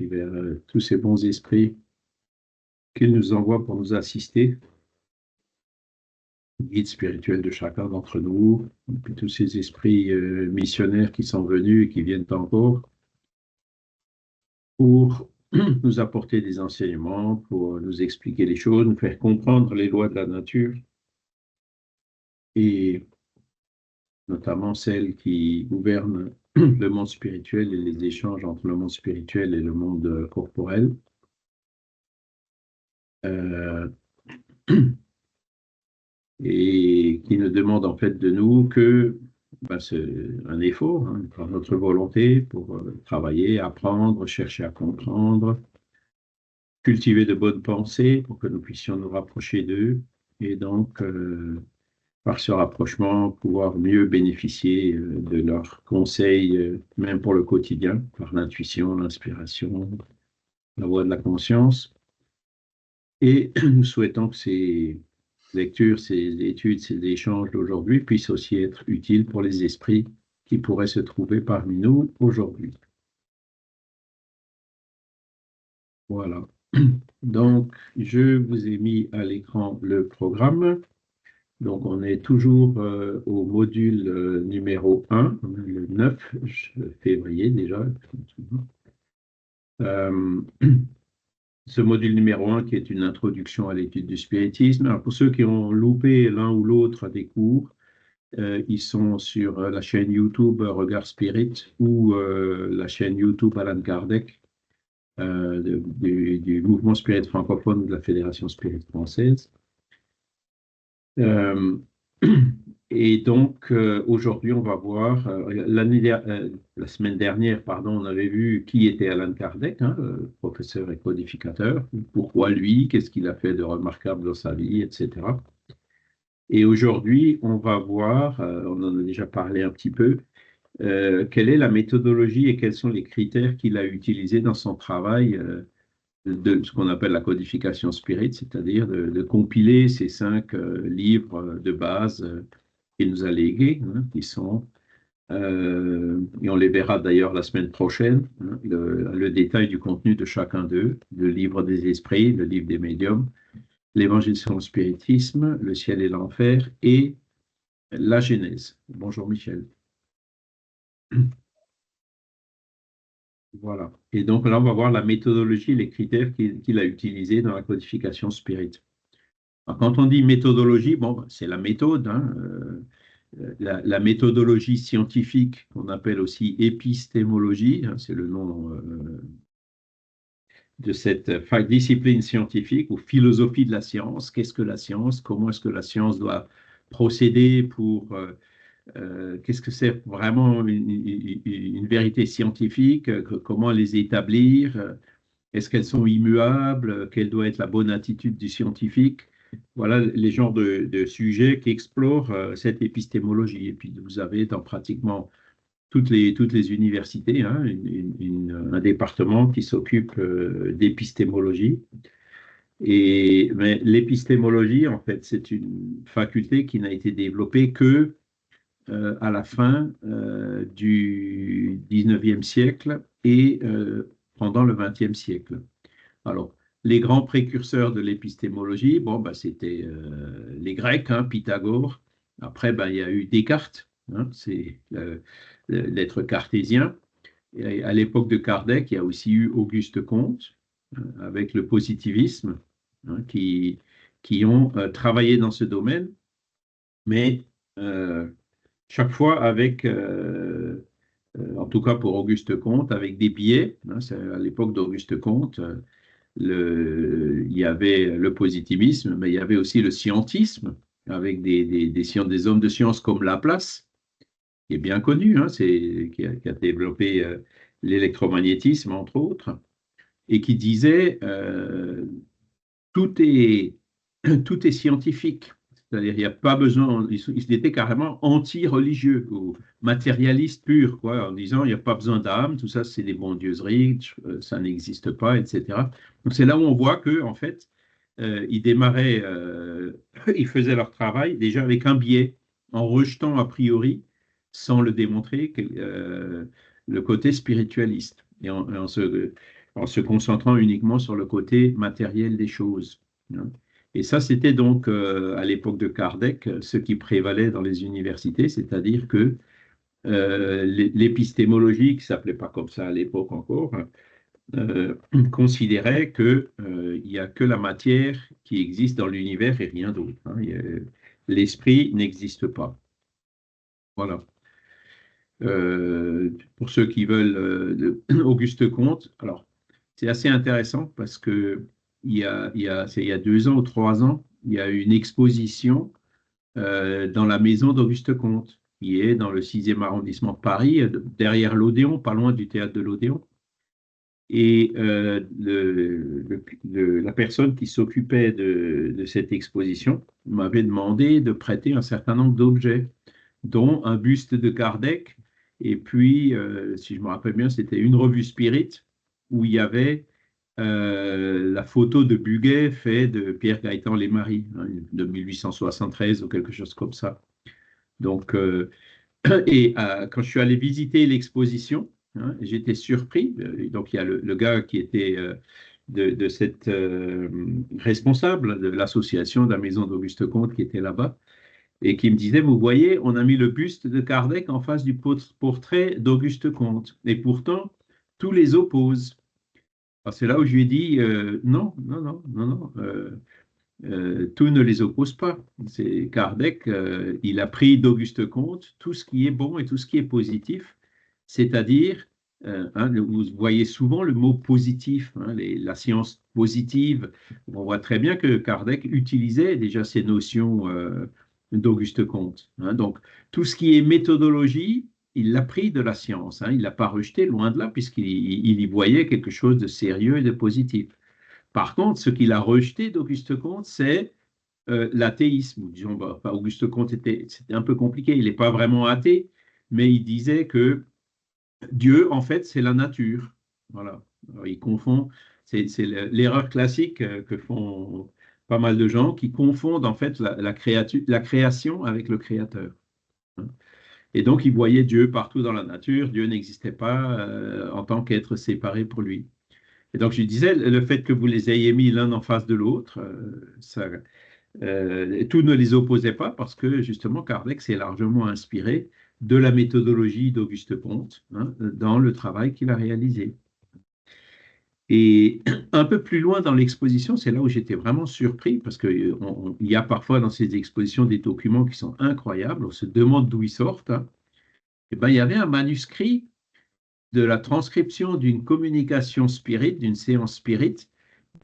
puis vers tous ces bons esprits qu'il nous envoie pour nous assister, guide spirituel de chacun d'entre nous, et puis tous ces esprits missionnaires qui sont venus et qui viennent encore pour nous apporter des enseignements, pour nous expliquer les choses, nous faire comprendre les lois de la nature, et notamment celles qui gouvernent le monde spirituel et les échanges entre le monde spirituel et le monde corporel. Et qui ne demande en fait de nous que c'est un effort par notre volonté pour travailler, apprendre, chercher à comprendre, cultiver de bonnes pensées pour que nous puissions nous rapprocher d'eux et donc par ce rapprochement pouvoir mieux bénéficier de leurs conseils, même pour le quotidien, par l'intuition, l'inspiration, la voix de la conscience. Et nous souhaitons que ces lectures, ces études, ces échanges d'aujourd'hui puissent aussi être utiles pour les esprits qui pourraient se trouver parmi nous aujourd'hui. Voilà. Donc, je vous ai mis à l'écran le programme. Donc, on est toujours au module numéro 1, le 9 février déjà. Ce module numéro 1 qui est une introduction à l'étude du spiritisme. Alors, pour ceux qui ont loupé l'un ou l'autre des cours, ils sont sur la chaîne YouTube Regard Spirit ou la chaîne YouTube Allan Kardec du mouvement spirit francophone de la Fédération Spirit française. Et donc, aujourd'hui, on va voir, la semaine dernière, pardon, on avait vu qui était Allan Kardec, professeur et codificateur, pourquoi lui, qu'est-ce qu'il a fait de remarquable dans sa vie, etc. Et aujourd'hui, on va voir, on en a déjà parlé un petit peu, quelle est la méthodologie et quels sont les critères qu'il a utilisés dans son travail de ce qu'on appelle la codification spirit, c'est-à-dire de compiler ces 5 livres de base qu'il nous a légués, qui sont, et on les verra d'ailleurs la semaine prochaine, le détail du contenu de chacun d'eux, le livre des esprits, le livre des médiums, l'évangile selon le spiritisme, le ciel et l'enfer et la Genèse. Bonjour Michel. Voilà. Et donc là, on va voir la méthodologie, les critères qu'il a utilisés dans la codification spirit. Alors, quand on dit méthodologie, bon, c'est la méthode, la méthodologie scientifique qu'on appelle aussi épistémologie, c'est le nom de cette discipline scientifique ou philosophie de la science. Qu'est-ce que la science? Comment est-ce que la science doit procéder pour qu'est-ce que c'est vraiment une vérité scientifique? Comment les établir? Est-ce qu'elles sont immuables? Quelle doit être la bonne attitude du scientifique? Voilà les genres de sujets qui explorent cette épistémologie. Et puis vous avez dans pratiquement toutes les universités un département qui s'occupe d'épistémologie. Mais l'épistémologie, en fait, c'est une faculté qui n'a été développée que à la fin du 19e siècle et pendant le 20e siècle. Alors, les grands précurseurs de l'épistémologie, bon, c'était les Grecs, Pythagore. Après, il y a eu Descartes, c'est l'être cartésien. Et à l'époque de Kardec, il y a aussi eu Auguste Comte, avec le positivisme, qui ont travaillé dans ce domaine, mais chaque fois avec, en tout cas pour Auguste Comte, avec des biais. À l'époque d'Auguste Comte, il y avait le positivisme, mais il y avait aussi le scientisme, avec des hommes de science comme Laplace, qui est bien connu, qui a développé l'électromagnétisme, entre autres, et qui disait tout est scientifique. C'est-à-dire, il n'y a pas besoin, il était carrément anti-religieux ou matérialiste pur, quoi, en disant il n'y a pas besoin d'âme, tout ça c'est des bondieuseries, ça n'existe pas, etc. Donc c'est là où on voit que en fait, ils démarraient, ils faisaient leur travail déjà avec un biais, en rejetant a priori, sans le démontrer, le côté spiritualiste. Et en en se concentrant uniquement sur le côté matériel des choses. Hein. Et ça, c'était donc à l'époque de Kardec ce qui prévalait dans les universités, c'est-à-dire que l'épistémologie, qui ne s'appelait pas comme ça à l'époque encore, euh, considérait qu'il n'y a que la matière qui existe dans l'univers et rien d'autre. Hein. L'esprit n'existe pas. Voilà. Pour ceux qui veulent Auguste Comte, alors c'est assez intéressant parce que c'est il y a 2 ans ou 3 ans, il y a eu une exposition dans la maison d'Auguste Comte, qui est dans le 6e arrondissement de Paris, derrière l'Odéon, pas loin du théâtre de l'Odéon. Et la personne qui s'occupait de cette exposition m'avait demandé de prêter un certain nombre d'objets, dont un buste de Kardec, et puis, si je me rappelle bien, c'était une revue Spirit, où il y avait la photo de Buguet faite de Pierre Gaëtan Lesmarie, hein, de 1873 ou quelque chose comme ça. Donc, quand je suis allé visiter l'exposition, hein, j'étais surpris. Donc, il y a le gars qui était de cette responsable de l'association de la maison d'Auguste Comte qui était là-bas et qui me disait, vous voyez, on a mis le buste de Kardec en face du portrait d'Auguste Comte. Et pourtant, tous les opposent. C'est là où je lui ai dit, non, non, non, non, non. Tout ne les oppose pas. C'est Kardec, il a pris d'Auguste Comte tout ce qui est bon et tout ce qui est positif, c'est-à-dire, hein, vous voyez souvent le mot positif, hein, la science positive. On voit très bien que Kardec utilisait déjà ces notions d'Auguste Comte. Hein. Donc, tout ce qui est méthodologie, il l'a pris de la science. Hein. Il ne l'a pas rejeté, loin de là, puisqu'il y voyait quelque chose de sérieux et de positif. Par contre, ce qu'il a rejeté d'Auguste Comte, c'est l'athéisme. Disons, bah, Auguste Comte c'était un peu compliqué, il n'est pas vraiment athée, mais il disait que Dieu, en fait, c'est la nature. Voilà. Alors, il confond, c'est l'erreur classique que font pas mal de gens qui confondent en fait la création avec le créateur. Hein. Et donc, il voyait Dieu partout dans la nature, Dieu n'existait pas en tant qu'être séparé pour lui. Et donc, je disais, le fait que vous les ayez mis l'un en face de l'autre, tout ne les opposait pas parce que justement, Kardec s'est largement inspiré de la méthodologie d'Auguste Comte, hein, dans le travail qu'il a réalisé. Et un peu plus loin dans l'exposition, c'est là où j'étais vraiment surpris parce qu'il y a parfois dans ces expositions des documents qui sont incroyables, on se demande d'où ils sortent. Hein. Et ben, il y avait un manuscrit de la transcription d'une communication spirit, d'une séance spirit,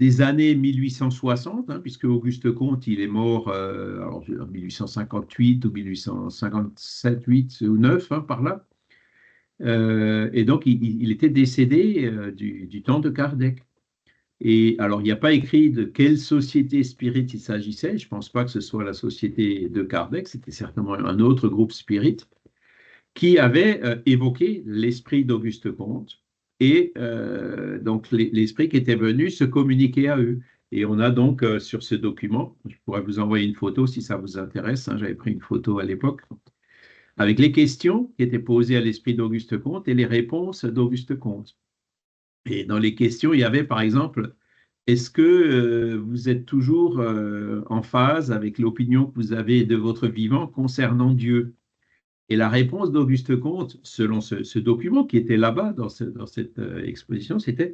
des années 1860, hein, puisque Auguste Comte, il est mort en 1858 ou 1857, 8 ou 9, hein, par là. Et donc, il était décédé du temps de Kardec. Et alors, il n'y a pas écrit de quelle société spirit il s'agissait. Je ne pense pas que ce soit la société de Kardec, c'était certainement un autre groupe spirit qui avait évoqué l'esprit d'Auguste Comte et donc l'esprit qui était venu se communiquer à eux. Et on a donc sur ce document, je pourrais vous envoyer une photo si ça vous intéresse, hein, j'avais pris une photo à l'époque, avec les questions qui étaient posées à l'esprit d'Auguste Comte et les réponses d'Auguste Comte. Et dans les questions, il y avait par exemple, est-ce que vous êtes toujours en phase avec l'opinion que vous avez de votre vivant concernant Dieu? Et la réponse d'Auguste Comte, selon ce document qui était là-bas dans cette exposition, c'était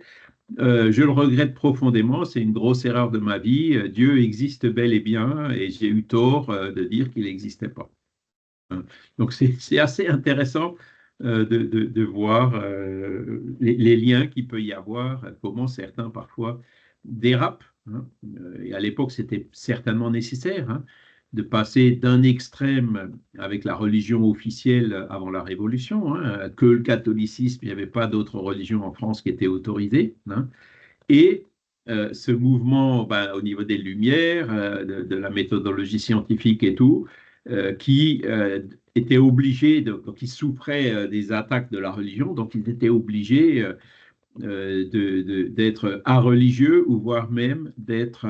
je le regrette profondément, c'est une grosse erreur de ma vie. Dieu existe bel et bien et j'ai eu tort de dire qu'il n'existait pas. Hein. Donc c'est assez intéressant de voir les liens qu'il peut y avoir, comment certains parfois dérapent. Hein. Et à l'époque, c'était certainement nécessaire. Hein, de passer d'un extrême avec la religion officielle avant la Révolution, hein, que le catholicisme, il n'y avait pas d'autres religions en France qui étaient autorisées, hein, et ce mouvement ben, au niveau des Lumières, de la méthodologie scientifique et tout, qui étaient obligés, donc ils souffraient des attaques de la religion, donc ils étaient obligés d'être religieux ou voire même d'être,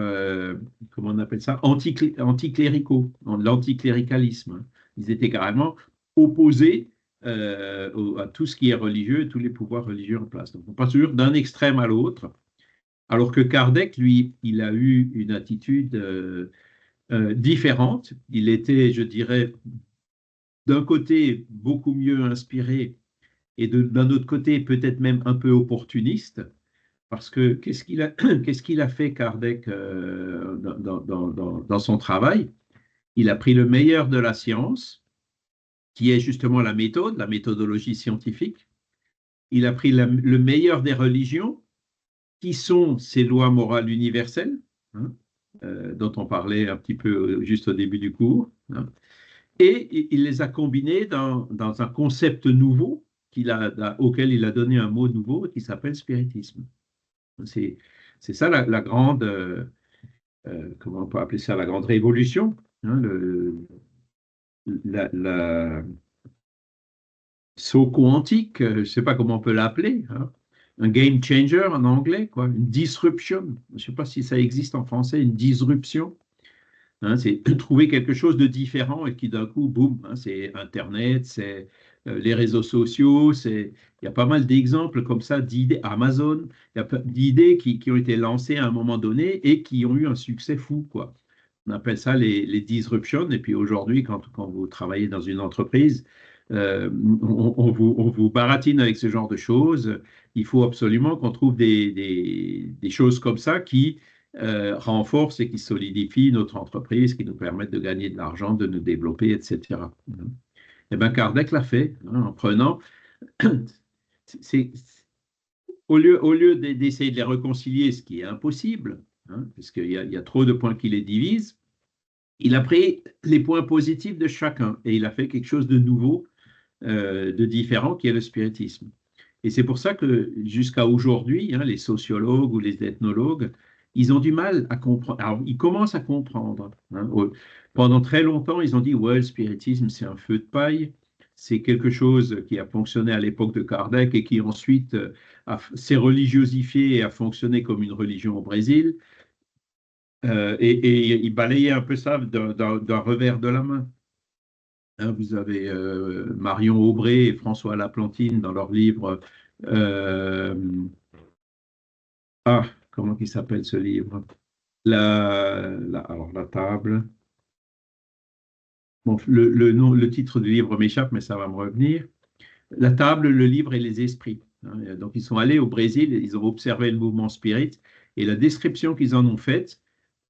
comment on appelle ça, anticléricaux, l'anticléricalisme. Ils étaient carrément opposés à tout ce qui est religieux et tous les pouvoirs religieux en place. Donc, on passe toujours d'un extrême à l'autre, alors que Kardec, lui, il a eu une attitude différente. Il était, je dirais, d'un côté beaucoup mieux inspiré et d'un autre côté peut-être même un peu opportuniste, parce que qu'est-ce qu'il a fait Kardec dans son travail? Il a pris le meilleur de la science, qui est justement la méthode, la méthodologie scientifique. Il a pris le meilleur des religions, qui sont ces lois morales universelles, hein, dont on parlait un petit peu juste au début du cours, hein, et il les a combinés dans un concept nouveau auquel il a donné un mot nouveau qui s'appelle spiritisme. C'est ça la grande, comment on peut appeler ça, la grande révolution, hein, la saut quantique, je ne sais pas comment on peut l'appeler, hein, un game changer en anglais, quoi, une disruption. Je ne sais pas si ça existe en français, une disruption. Hein, c'est trouver quelque chose de différent et qui d'un coup, boum, hein, c'est Internet, c'est les réseaux sociaux, il y a pas mal d'exemples comme ça d'idées, Amazon, il y a d'idées qui ont été lancées à un moment donné et qui ont eu un succès fou, quoi. On appelle ça les disruptions. Et puis aujourd'hui, quand vous travaillez dans une entreprise, on vous baratine avec ce genre de choses. Il faut absolument qu'on trouve des choses comme ça qui renforcent et qui solidifient notre entreprise, qui nous permettent de gagner de l'argent, de nous développer, etc. Et bien, Kardec l'a fait, hein, en prenant. c'est, au lieu d'essayer de les réconcilier, ce qui est impossible, hein, parce qu'il y a trop de points qui les divisent, il a pris les points positifs de chacun et il a fait quelque chose de nouveau, de différent, qui est le spiritisme. Et c'est pour ça que jusqu'à aujourd'hui, hein, les sociologues ou les ethnologues, ils ont du mal à comprendre. Alors, ils commencent à comprendre, hein. Pendant très longtemps, ils ont dit, ouais, le spiritisme, c'est un feu de paille. C'est quelque chose qui a fonctionné à l'époque de Kardec et qui ensuite s'est religiosifié et a fonctionné comme une religion au Brésil. Et ils balayaient un peu ça d'un revers de la main. Hein, vous avez Marion Aubray et François Laplantine dans leur livre. euh, Comment il s'appelle ce livre? Alors, la table. Bon, le titre du livre m'échappe, mais ça va me revenir. La table, le livre et les esprits. Hein. Donc, ils sont allés au Brésil, ils ont observé le mouvement spirit et la description qu'ils en ont faite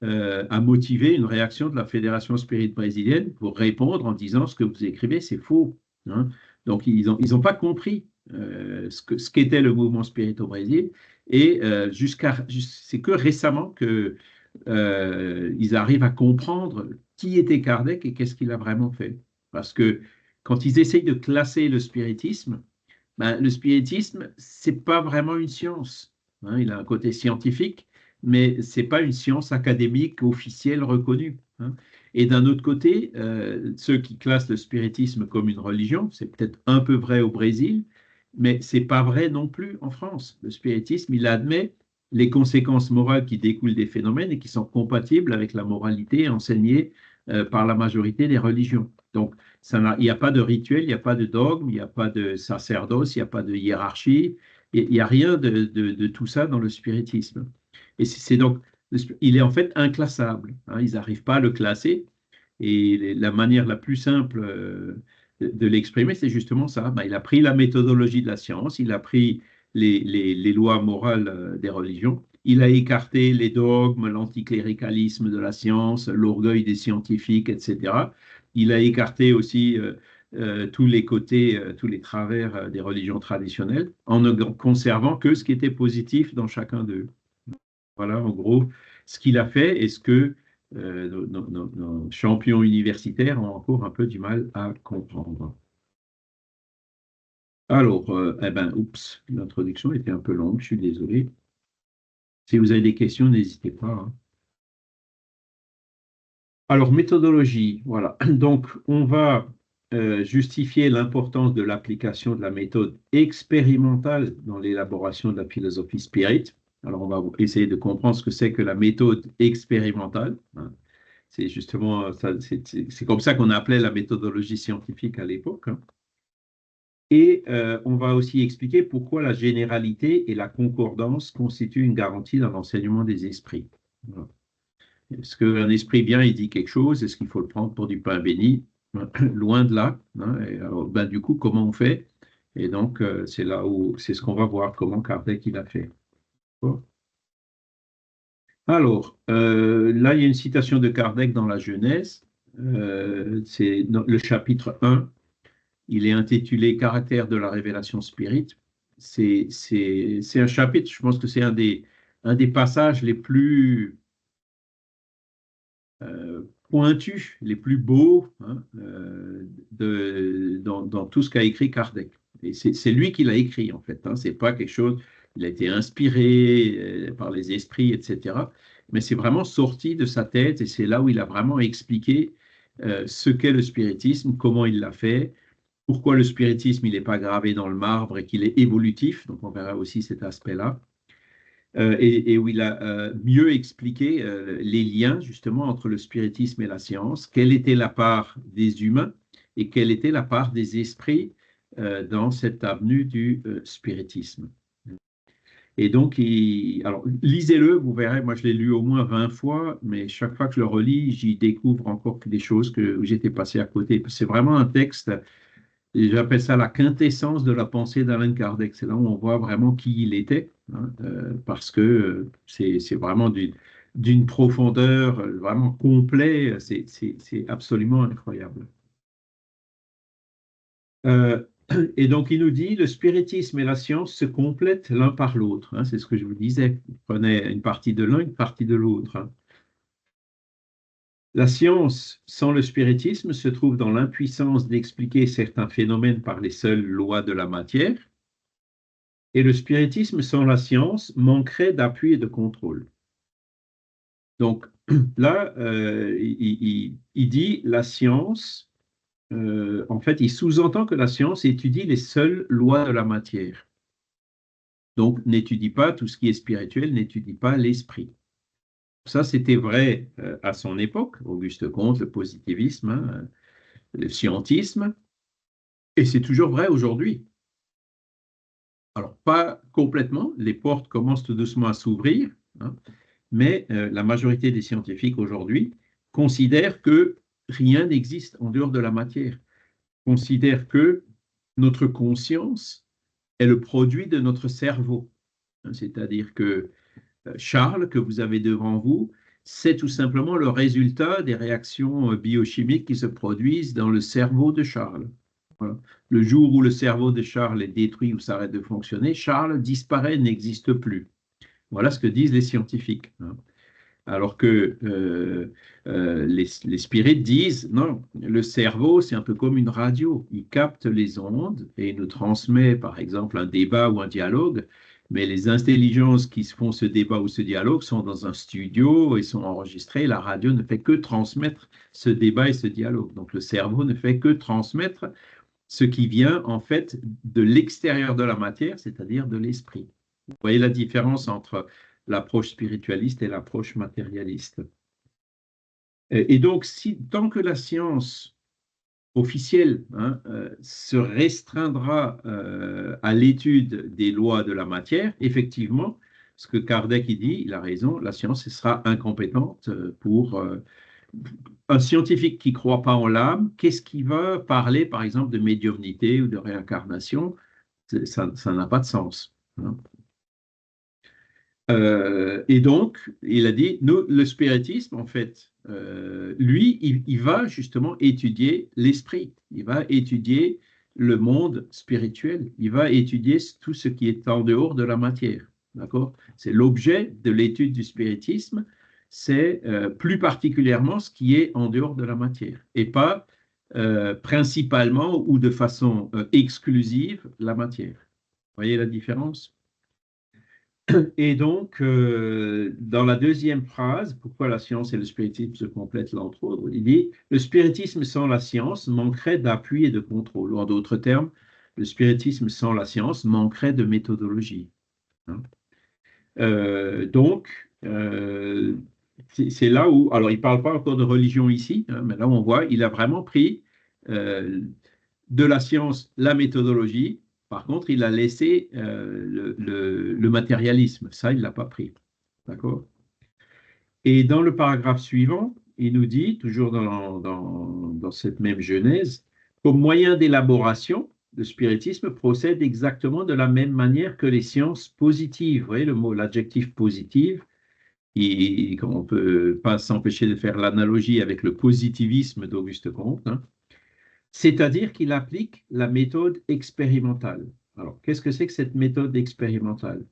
a motivé une réaction de la Fédération spirit brésilienne pour répondre en disant ce que vous écrivez, c'est faux. Hein. Donc, ils ont pas compris ce qu'était le mouvement spirit au Brésil et c'est que récemment que ils arrivent à comprendre qui était Kardec et qu'est-ce qu'il a vraiment fait. Parce que quand ils essayent de classer le spiritisme, ben, le spiritisme, c'est pas vraiment une science. Hein, il a un côté scientifique, mais c'est pas une science académique officielle reconnue. Hein. Et d'un autre côté, ceux qui classent le spiritisme comme une religion, c'est peut-être un peu vrai au Brésil, mais c'est pas vrai non plus en France. Le spiritisme, il admet les conséquences morales qui découlent des phénomènes et qui sont compatibles avec la moralité enseignée par la majorité des religions. Donc, il n'y a pas de rituel, il n'y a pas de dogme, il n'y a pas de sacerdoce, il n'y a pas de hiérarchie, il n'y a rien de tout ça dans le spiritisme. Et c'est donc, il est en fait inclassable. Hein, ils n'arrivent pas à le classer. Et la manière la plus simple de l'exprimer, c'est justement ça. Ben, il a pris la méthodologie de la science, il a pris les lois morales des religions, il a écarté les dogmes, l'anticléricalisme de la science, l'orgueil des scientifiques, etc. Il a écarté aussi tous les côtés, tous les travers des religions traditionnelles, en ne conservant que ce qui était positif dans chacun d'eux. Voilà, en gros, ce qu'il a fait et ce que nos champions universitaires ont encore un peu du mal à comprendre. Alors, eh ben, oups, l'introduction était un peu longue, je suis désolé. Si vous avez des questions, n'hésitez pas. Hein. Alors, méthodologie, voilà. Donc, on va justifier l'importance de l'application de la méthode expérimentale dans l'élaboration de la philosophie spirit. Alors, on va essayer de comprendre ce que c'est que la méthode expérimentale. Hein. C'est justement, c'est comme ça qu'on appelait la méthodologie scientifique à l'époque. Hein. Et on va aussi expliquer pourquoi la généralité et la concordance constituent une garantie dans l'enseignement des esprits. Voilà. Est-ce qu'un esprit vient et dit quelque chose? Est-ce qu'il faut le prendre pour du pain béni? Loin de là, hein. Et alors, ben, du coup, comment on fait? Et donc, c'est là où c'est ce qu'on va voir, comment Kardec il a fait. Bon. Alors, là, il y a une citation de Kardec dans la Genèse. C'est dans le chapitre 1. Il est intitulé Caractère de la révélation spirite. C'est un chapitre, je pense que c'est un des passages les plus pointus, les plus beaux, hein, dans tout ce qu'a écrit Kardec. Et c'est lui qui l'a écrit, en fait. Hein. C'est pas quelque chose, il a été inspiré par les esprits, etc. Mais c'est vraiment sorti de sa tête et c'est là où il a vraiment expliqué ce qu'est le spiritisme, comment il l'a fait, pourquoi le spiritisme il n'est pas gravé dans le marbre et qu'il est évolutif. Donc on verra aussi cet aspect-là. Et où il a mieux expliqué les liens justement entre le spiritisme et la science, quelle était la part des humains et quelle était la part des esprits dans cette avenue du spiritisme. Et donc, alors, lisez-le, vous verrez, moi je l'ai lu au moins 20 fois, mais chaque fois que je le relis, j'y découvre encore des choses où j'étais passé à côté. C'est vraiment un texte, et j'appelle ça la quintessence de la pensée d'Alain Kardec. C'est là où on voit vraiment qui il était, hein, parce que c'est vraiment d'une profondeur vraiment complète, c'est absolument incroyable. Euh, et donc, il nous dit, le spiritisme et la science se complètent l'un par l'autre. Hein, c'est ce que je vous disais. Vous prenez une partie de l'un, une partie de l'autre. Hein. La science, sans le spiritisme, se trouve dans l'impuissance d'expliquer certains phénomènes par les seules lois de la matière. Et le spiritisme sans la science manquerait d'appui et de contrôle. Donc là, il dit la science, en fait, il sous-entend que la science étudie les seules lois de la matière. Donc n'étudie pas tout ce qui est spirituel, n'étudie pas l'esprit. Ça, c'était vrai à son époque, Auguste Comte, le positivisme, hein, le scientisme, et c'est toujours vrai aujourd'hui. Alors, pas complètement, les portes commencent tout doucement à s'ouvrir, hein, mais la majorité des scientifiques aujourd'hui considèrent que rien n'existe en dehors de la matière, considèrent que notre conscience est le produit de notre cerveau. C'est-à-dire que Charles, que vous avez devant vous, c'est tout simplement le résultat des réactions biochimiques qui se produisent dans le cerveau de Charles. Voilà. Le jour où le cerveau de Charles est détruit ou s'arrête de fonctionner, Charles disparaît, n'existe plus. Voilà ce que disent les scientifiques. Hein. Alors que les spirites disent, non, le cerveau, c'est un peu comme une radio. Il capte les ondes et il nous transmet, par exemple, un débat ou un dialogue. Mais les intelligences qui font ce débat ou ce dialogue sont dans un studio et sont enregistrées. La radio ne fait que transmettre ce débat et ce dialogue. Donc le cerveau ne fait que transmettre ce qui vient en fait de l'extérieur de la matière, c'est-à-dire de l'esprit. Vous voyez la différence entre l'approche spiritualiste et l'approche matérialiste. Et donc, tant que la science officielle, hein, se restreindra à l'étude des lois de la matière, effectivement, ce que Kardec dit, il a raison, la science sera incompétente pour un scientifique qui ne croit pas en l'âme. Qu'est-ce qui va parler, par exemple, de médiumnité ou de réincarnation? Ça n'a pas de sens. Hein. Et donc, il a dit, nous, le spiritisme, en fait, lui, il va justement étudier l'esprit, il va étudier le monde spirituel, il va étudier tout ce qui est en dehors de la matière. D'accord? C'est l'objet de l'étude du spiritisme, c'est plus particulièrement ce qui est en dehors de la matière, et pas principalement ou de façon exclusive la matière. Vous voyez la différence? Et donc, dans la deuxième phrase, pourquoi la science et le spiritisme se complètent l'un l'autre, il dit, le spiritisme sans la science manquerait d'appui et de contrôle. En d'autres termes, le spiritisme sans la science manquerait de méthodologie. Hein. Donc, c'est là où, alors il ne parle pas encore de religion ici, hein, mais là on voit, il a vraiment pris de la science la méthodologie. Par contre, il a laissé le matérialisme. Ça, il ne l'a pas pris. D'accord? Et dans le paragraphe suivant, il nous dit, toujours dans cette même Genèse, qu'au moyen d'élaboration, le spiritisme procède exactement de la même manière que les sciences positives. Vous voyez le mot, l'adjectif positive, on ne peut pas s'empêcher de faire l'analogie avec le positivisme d'Auguste Comte, hein. C'est-à-dire qu'il applique la méthode expérimentale. Alors, qu'est-ce que c'est que cette méthode expérimentale?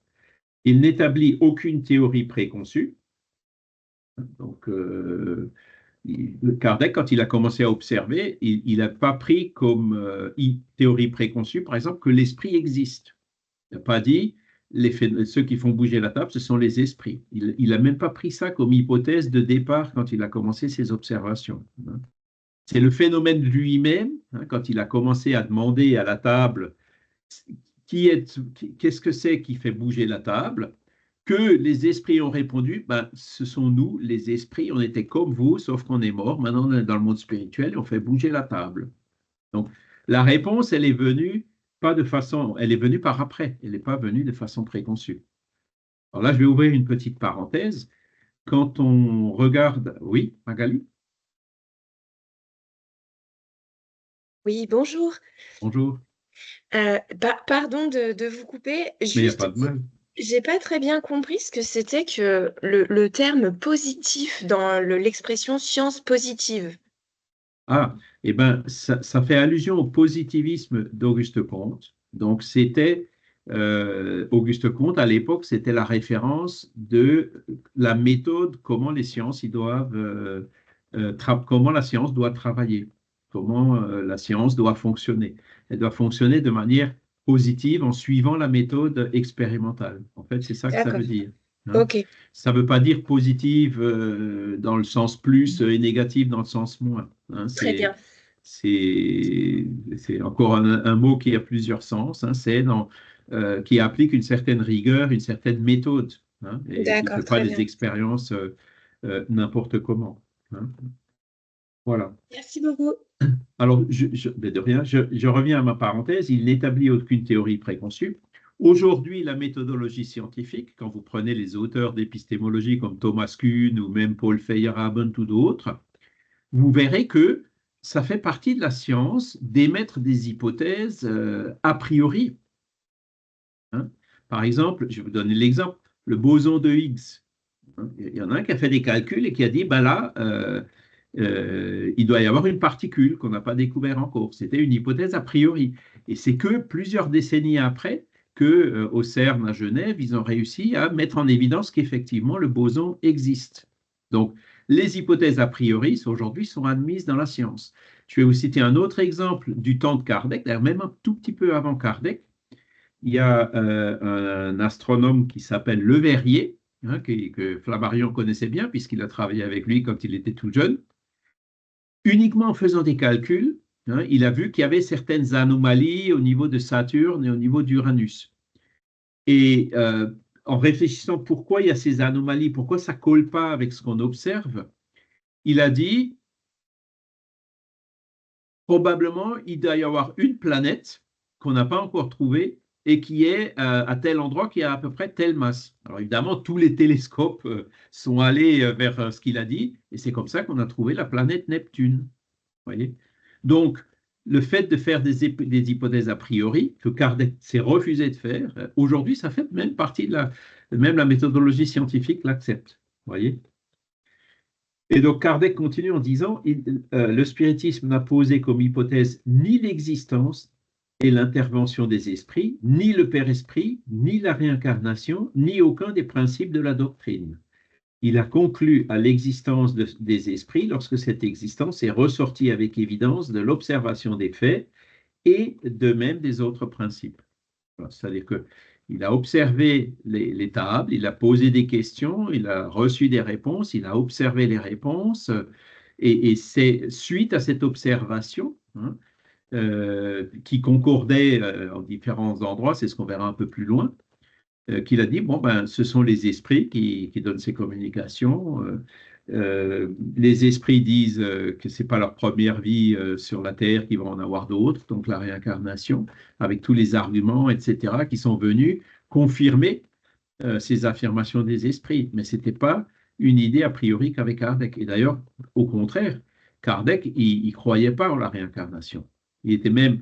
Il n'établit aucune théorie préconçue. Donc, Kardec, quand il a commencé à observer, il n'a pas pris comme théorie préconçue, par exemple, que l'esprit existe. Il n'a pas dit ceux qui font bouger la table, ce sont les esprits. Il n'a même pas pris ça comme hypothèse de départ quand il a commencé ses observations, hein. C'est le phénomène lui-même, hein, quand il a commencé à demander à la table qu'est-ce que c'est qui fait bouger la table, que les esprits ont répondu, ben, ce sont nous, les esprits, on était comme vous, sauf qu'on est mort, maintenant on est dans le monde spirituel et on fait bouger la table. Donc, la réponse, elle est venue pas de façon, elle est venue par après, elle n'est pas venue de façon préconçue. Alors là, je vais ouvrir une petite parenthèse. Quand on regarde, oui, Magali? Oui, bonjour. Bonjour, Pardon de vous couper. mais il n'y a Juste, pas de mal. j'ai pas très bien compris ce que c'était que le terme positif dans l'expression science positive. Ah, eh bien, ça fait allusion au positivisme d'Auguste Comte. Donc, c'était Auguste Comte, à l'époque, c'était la référence de la méthode, comment les sciences ils doivent, comment la science doit travailler, comment la science doit fonctionner. Elle doit fonctionner de manière positive en suivant la méthode expérimentale. En fait, c'est ça que ça D'accord. veut dire, hein. Ok, Ça ne veut pas dire positive dans le sens plus et négative dans le sens moins, hein. très bien. C'est encore un mot qui a plusieurs sens, hein. Qui applique une certaine rigueur, une certaine méthode, hein, et qui ne D'accord, fait pas très des bien. expériences n'importe comment, hein. Voilà. Merci beaucoup. Alors, mais de rien, je reviens à ma parenthèse, il n'établit aucune théorie préconçue. Aujourd'hui, la méthodologie scientifique, quand vous prenez les auteurs d'épistémologie comme Thomas Kuhn ou même Paul Feyerabend ou d'autres, vous verrez que ça fait partie de la science d'émettre des hypothèses a priori, hein. Par exemple, je vais vous donner l'exemple, le boson de Higgs, hein. Il y en a un qui a fait des calculs et qui a dit, ben là, il doit y avoir une particule qu'on n'a pas découvert encore. C'était une hypothèse a priori. Et c'est que plusieurs décennies après que, au CERN à Genève, ils ont réussi à mettre en évidence qu'effectivement le boson existe. Donc, les hypothèses a priori aujourd'hui sont admises dans la science. Je vais vous citer un autre exemple du temps de Kardec, d'ailleurs même un tout petit peu avant Kardec. Il y a un astronome qui s'appelle Le Verrier, hein, que Flammarion connaissait bien puisqu'il a travaillé avec lui quand il était tout jeune. Uniquement en faisant des calculs, hein, il a vu qu'il y avait certaines anomalies au niveau de Saturne et au niveau d'Uranus. Et en réfléchissant pourquoi il y a ces anomalies, pourquoi ça ne colle pas avec ce qu'on observe, il a dit probablement il doit y avoir une planète qu'on n'a pas encore trouvée et qui est à tel endroit qui a à peu près telle masse. Alors évidemment, tous les télescopes sont allés vers ce qu'il a dit et c'est comme ça qu'on a trouvé la planète Neptune. Voyez. Donc, le fait de faire des hypothèses a priori, que Kardec s'est refusé de faire, aujourd'hui, ça fait même partie même la méthodologie scientifique l'accepte. Voyez. Et donc, Kardec continue en disant, le spiritisme n'a posé comme hypothèse ni l'existence et l'intervention des esprits, ni le Père Esprit, ni la réincarnation, ni aucun des principes de la doctrine. Il a conclu à l'existence des esprits lorsque cette existence est ressortie avec évidence de l'observation des faits et de même des autres principes. C'est-à-dire qu'il a observé les tables, il a posé des questions, il a reçu des réponses, il a observé les réponses, et c'est suite à cette observation, hein, qui concordait en différents endroits, c'est ce qu'on verra un peu plus loin, qu'il a dit, bon, ben, ce sont les esprits qui donnent ces communications. les esprits disent que ce n'est pas leur première vie sur la Terre, qu'ils vont en avoir d'autres, donc la réincarnation, avec tous les arguments, etc., qui sont venus confirmer ces affirmations des esprits. Mais ce n'était pas une idée a priori qu'avait Kardec. Et d'ailleurs, au contraire, Kardec, il ne croyait pas en la réincarnation. Il était même,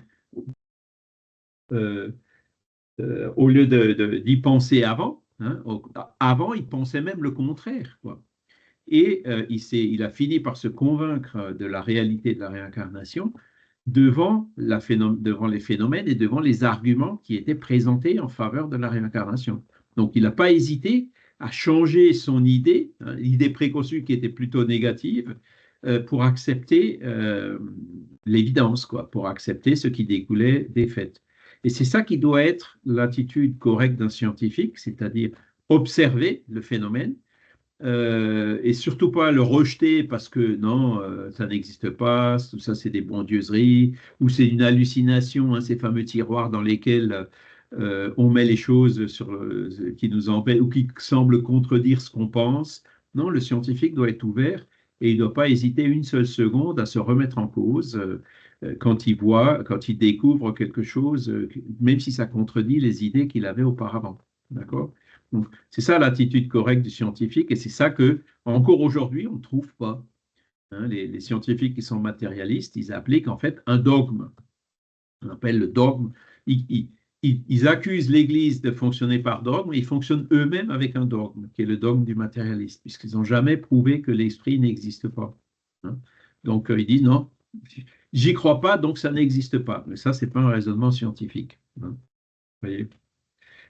euh, au lieu d'y penser avant, hein, avant, il pensait même le contraire, quoi. Et il a fini par se convaincre de la réalité de la réincarnation devant les phénomènes et devant les arguments qui étaient présentés en faveur de la réincarnation. Donc, il n'a pas hésité à changer son idée, hein, l'idée préconçue qui était plutôt négative, pour accepter l'évidence, quoi, pour accepter ce qui découlait des faits. Et c'est ça qui doit être l'attitude correcte d'un scientifique, c'est-à-dire observer le phénomène, et surtout pas le rejeter parce que non, ça n'existe pas, tout ça c'est des bondieuseries, ou c'est une hallucination, hein, ces fameux tiroirs dans lesquels on met les choses qui nous embêtent ou qui semblent contredire ce qu'on pense. Non, le scientifique doit être ouvert et il ne doit pas hésiter une seule seconde à se remettre en cause quand il voit, quand il découvre quelque chose, même si ça contredit les idées qu'il avait auparavant. D'accord? Donc, c'est ça l'attitude correcte du scientifique et c'est ça que, encore aujourd'hui, on ne trouve pas. Hein, les scientifiques qui sont matérialistes, ils appliquent en fait un dogme. On appelle le dogme. Ils accusent l'Église de fonctionner par dogme et ils fonctionnent eux-mêmes avec un dogme, qui est le dogme du matérialiste, puisqu'ils n'ont jamais prouvé que l'esprit n'existe pas. Hein. Donc, ils disent non, j'y crois pas, donc ça n'existe pas. Mais ça, ce n'est pas un raisonnement scientifique. Hein. Vous voyez?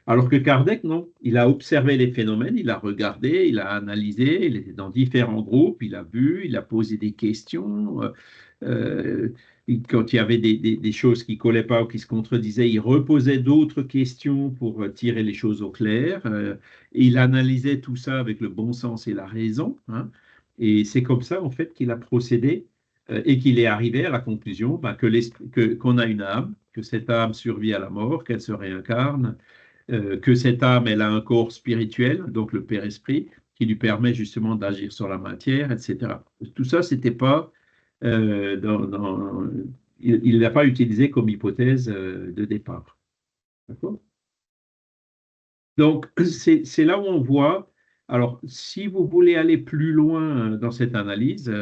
Alors que Kardec, non, il a observé les phénomènes, il a regardé, il a analysé, il était dans différents groupes, il a vu, il a posé des questions. Euh, Quand il y avait des choses qui ne collaient pas ou qui se contredisaient, il reposait d'autres questions pour tirer les choses au clair. Et il analysait tout ça avec le bon sens et la raison. Hein. Et c'est comme ça, en fait, qu'il a procédé et qu'il est arrivé à la conclusion qu'on a une âme, que cette âme survit à la mort, qu'elle se réincarne, que cette âme, elle a un corps spirituel, donc le Père-Esprit, qui lui permet justement d'agir sur la matière, etc. Tout ça, c'était pas il ne l'a pas utilisé comme hypothèse de départ. D'accord? Donc, c'est là où on voit. Alors, si vous voulez aller plus loin dans cette analyse,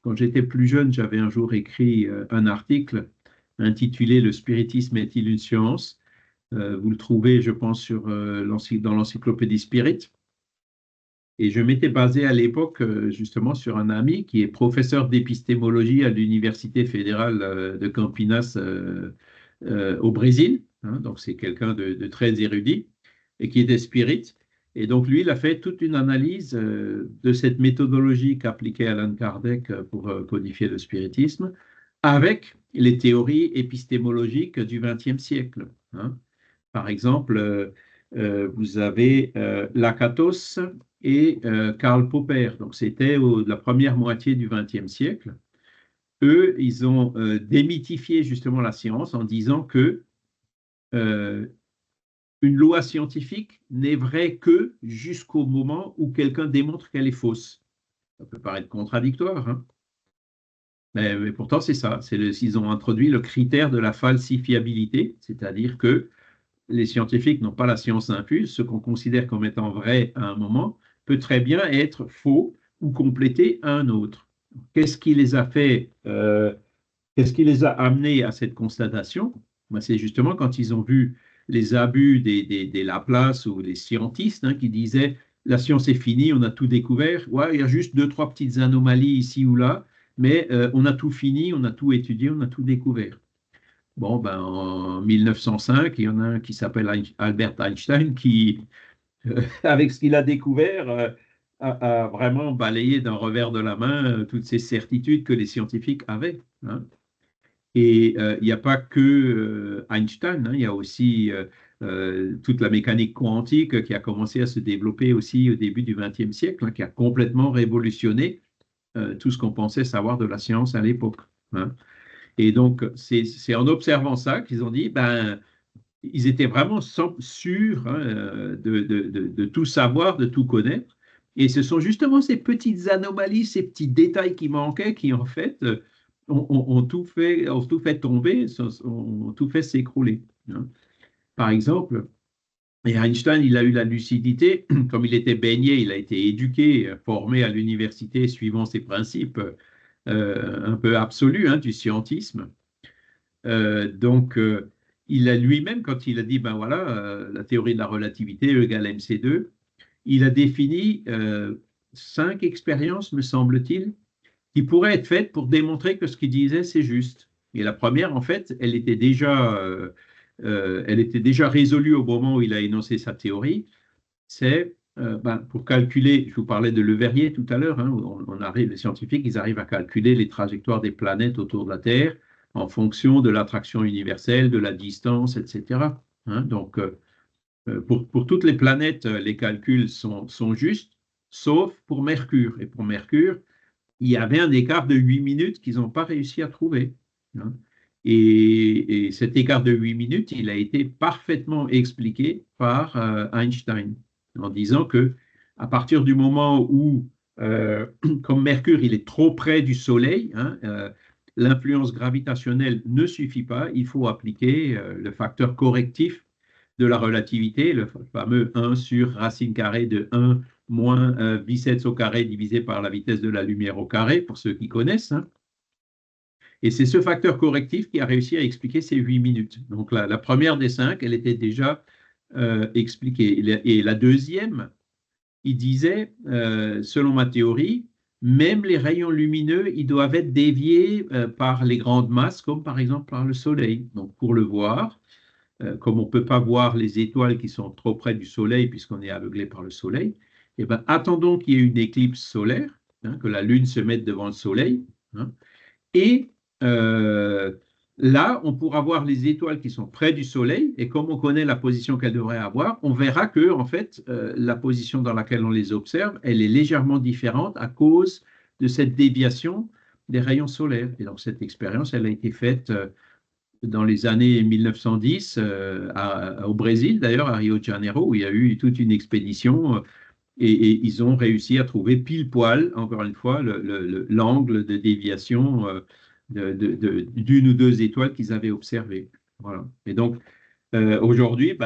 quand j'étais plus jeune, j'avais un jour écrit un article intitulé Le spiritisme est-il une science? Vous le trouvez, je pense, dans l'encyclopédie Spirit. Et je m'étais basé à l'époque justement sur un ami qui est professeur d'épistémologie à l'Université fédérale de Campinas au Brésil. Hein, donc c'est quelqu'un de très érudit et qui était spirit. Et donc lui, il a fait toute une analyse de cette méthodologie qu'appliquait Allan Kardec pour codifier le spiritisme avec les théories épistémologiques du XXe siècle. Hein. Par exemple, vous avez Lakatos et Karl Popper. Donc, c'était la première moitié du XXe siècle. Eux, ils ont démythifié justement la science en disant que une loi scientifique n'est vraie que jusqu'au moment où quelqu'un démontre qu'elle est fausse. Ça peut paraître contradictoire, hein, mais pourtant c'est ça. Ils ont introduit le critère de la falsifiabilité, c'est-à-dire que les scientifiques n'ont pas la science infuse. Ce qu'on considère comme étant vrai à un moment peut très bien être faux ou complété à un autre. Qu'est-ce qui les a fait, qu'est-ce qui les a amenés à cette constatation? Ben, c'est justement quand ils ont vu les abus des Laplace ou des scientistes, hein, qui disaient la science est finie, on a tout découvert. Ouais, il y a juste deux, trois petites anomalies ici ou là, mais on a tout fini, on a tout étudié, on a tout découvert. Bon, ben, en 1905, il y en a un qui s'appelle Albert Einstein qui, avec ce qu'il a découvert, a vraiment balayé d'un revers de la main toutes ces certitudes que les scientifiques avaient. Hein. Et il n'y a pas que Einstein, hein, il y a aussi toute la mécanique quantique qui a commencé à se développer aussi au début du XXe siècle, hein, qui a complètement révolutionné tout ce qu'on pensait savoir de la science à l'époque. Hein. Et donc, c'est en observant ça qu'ils ont dit, ben, ils étaient vraiment sûrs, hein, de tout savoir, de tout connaître. Et ce sont justement ces petites anomalies, ces petits détails qui manquaient qui, en fait, ont tout fait tomber, ont tout fait s'écrouler. Hein. Par exemple, et Einstein, il a eu la lucidité, comme il était baigné, il a été éduqué, formé à l'université suivant ses principes un peu absolus du scientisme. Donc, il a lui-même, quand il a dit, ben voilà, la théorie de la relativité, E égale mc2, il a défini 5 expériences, me semble-t-il, qui pourraient être faites pour démontrer que ce qu'il disait, c'est juste. Et la première, en fait, elle était déjà résolue au moment où il a énoncé sa théorie. C'est pour calculer, je vous parlais de Leverrier tout à l'heure, les scientifiques, ils arrivent à calculer les trajectoires des planètes autour de la Terre en fonction de l'attraction universelle, de la distance, etc. Donc, pour toutes les planètes, les calculs sont justes, sauf pour Mercure. Et pour Mercure, il y avait un écart de 8 minutes qu'ils n'ont pas réussi à trouver. Hein. Et cet écart de 8 minutes, il a été parfaitement expliqué par Einstein, en disant que à partir du moment où, comme Mercure, il est trop près du Soleil, l'influence gravitationnelle ne suffit pas, il faut appliquer le facteur correctif de la relativité, le fameux 1 sur racine carrée de 1 moins biceps au carré divisé par la vitesse de la lumière au carré, pour ceux qui connaissent. Hein. Et c'est ce facteur correctif qui a réussi à expliquer ces 8 minutes. Donc la première des 5, elle était déjà expliquée. Et la deuxième, il disait, selon ma théorie, même les rayons lumineux, ils doivent être déviés par les grandes masses, comme par exemple par le Soleil. Donc pour le voir, comme on ne peut pas voir les étoiles qui sont trop près du Soleil puisqu'on est aveuglé par le Soleil, eh ben, attendons qu'il y ait une éclipse solaire, que la Lune se mette devant le Soleil, et là, on pourra voir les étoiles qui sont près du Soleil, et comme on connaît la position qu'elles devraient avoir, on verra que, en fait, la position dans laquelle on les observe, elle est légèrement différente à cause de cette déviation des rayons solaires. Et donc, cette expérience, elle a été faite dans les années 1910 au Brésil, d'ailleurs, à Rio de Janeiro, où il y a eu toute une expédition et ils ont réussi à trouver pile poil, encore une fois, l'angle de déviation d'une ou deux étoiles qu'ils avaient observées. Voilà. Et donc, aujourd'hui,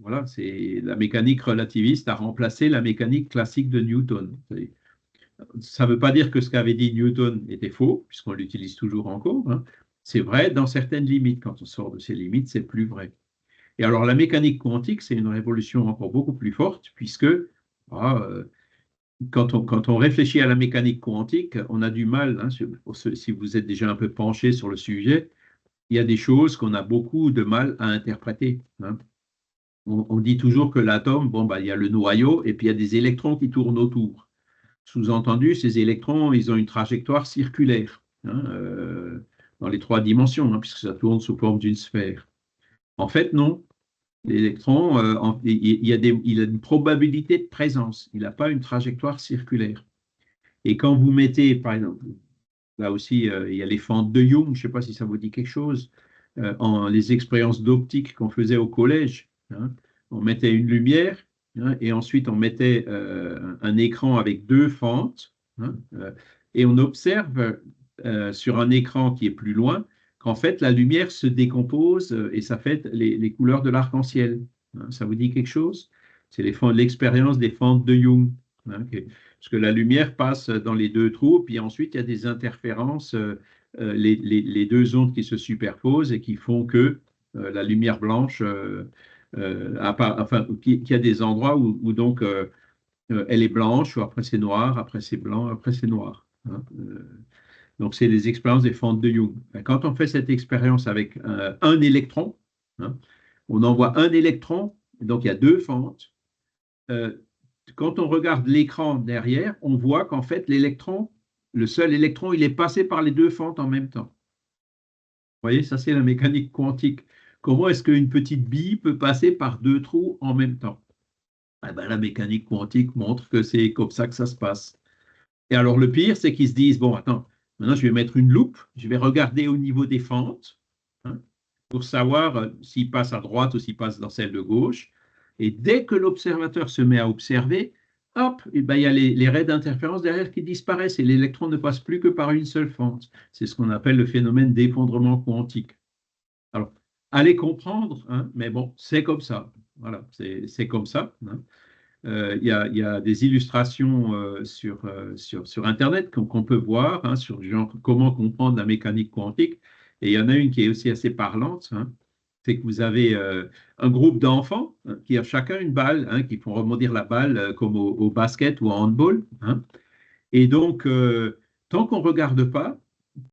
voilà, la mécanique relativiste a remplacé la mécanique classique de Newton. Ça ne veut pas dire que ce qu'avait dit Newton était faux, puisqu'on l'utilise toujours encore. Hein. C'est vrai dans certaines limites. Quand on sort de ces limites, c'est plus vrai. Et alors, la mécanique quantique, c'est une révolution encore beaucoup plus forte, puisque quand on réfléchit à la mécanique quantique, on a du mal, si vous êtes déjà un peu penché sur le sujet, il y a des choses qu'on a beaucoup de mal à interpréter. Hein. On dit toujours que l'atome, il y a le noyau et puis il y a des électrons qui tournent autour. Sous-entendu, ces électrons, ils ont une trajectoire circulaire dans les 3 dimensions, puisque ça tourne sous forme d'une sphère. En fait, non. L'électron, il a une probabilité de présence. Il n'a pas une trajectoire circulaire. Et quand vous mettez, par exemple, là aussi, il y a les fentes de Young, je ne sais pas si ça vous dit quelque chose, les expériences d'optique qu'on faisait au collège, on mettait une lumière, et ensuite on mettait un écran avec 2 fentes, et on observe sur un écran qui est plus loin qu'en fait la lumière se décompose et ça fait les couleurs de l'arc-en-ciel. Ça vous dit quelque chose? C'est l'expérience des fentes de Young. Parce que la lumière passe dans les 2 trous, puis ensuite il y a des interférences, les 2 ondes qui se superposent et qui font que la lumière blanche, qu'il y a des endroits où donc elle est blanche, ou après c'est noir, après c'est blanc, après c'est noir. Donc c'est les expériences des fentes de Young. Quand on fait cette expérience avec un électron, on envoie un électron, donc il y a 2 fentes. Quand on regarde l'écran derrière, on voit qu'en fait, le seul électron, il est passé par les 2 fentes en même temps. Vous voyez, ça c'est la mécanique quantique. Comment est-ce qu'une petite bille peut passer par 2 trous en même temps? La mécanique quantique montre que c'est comme ça que ça se passe. Et alors le pire, c'est qu'ils se disent, bon, attends, maintenant je vais mettre une loupe, je vais regarder au niveau des fentes pour savoir s'il passe à droite ou s'il passe dans celle de gauche. Et dès que l'observateur se met à observer, hop, et ben, il y a les raies d'interférence derrière qui disparaissent et l'électron ne passe plus que par une seule fente. C'est ce qu'on appelle le phénomène d'effondrement quantique. Alors, allez comprendre, hein, mais bon, c'est comme ça. Voilà, c'est comme ça. Hein. Il y a des illustrations sur Internet qu'on peut voir, hein, sur genre, comment comprendre la mécanique quantique. Et il y en a une qui est aussi assez parlante. Hein. C'est que vous avez un groupe d'enfants, hein, qui a chacun une balle, hein, qui font rebondir la balle comme au basket ou au handball. Hein. Et donc, tant qu'on ne regarde pas,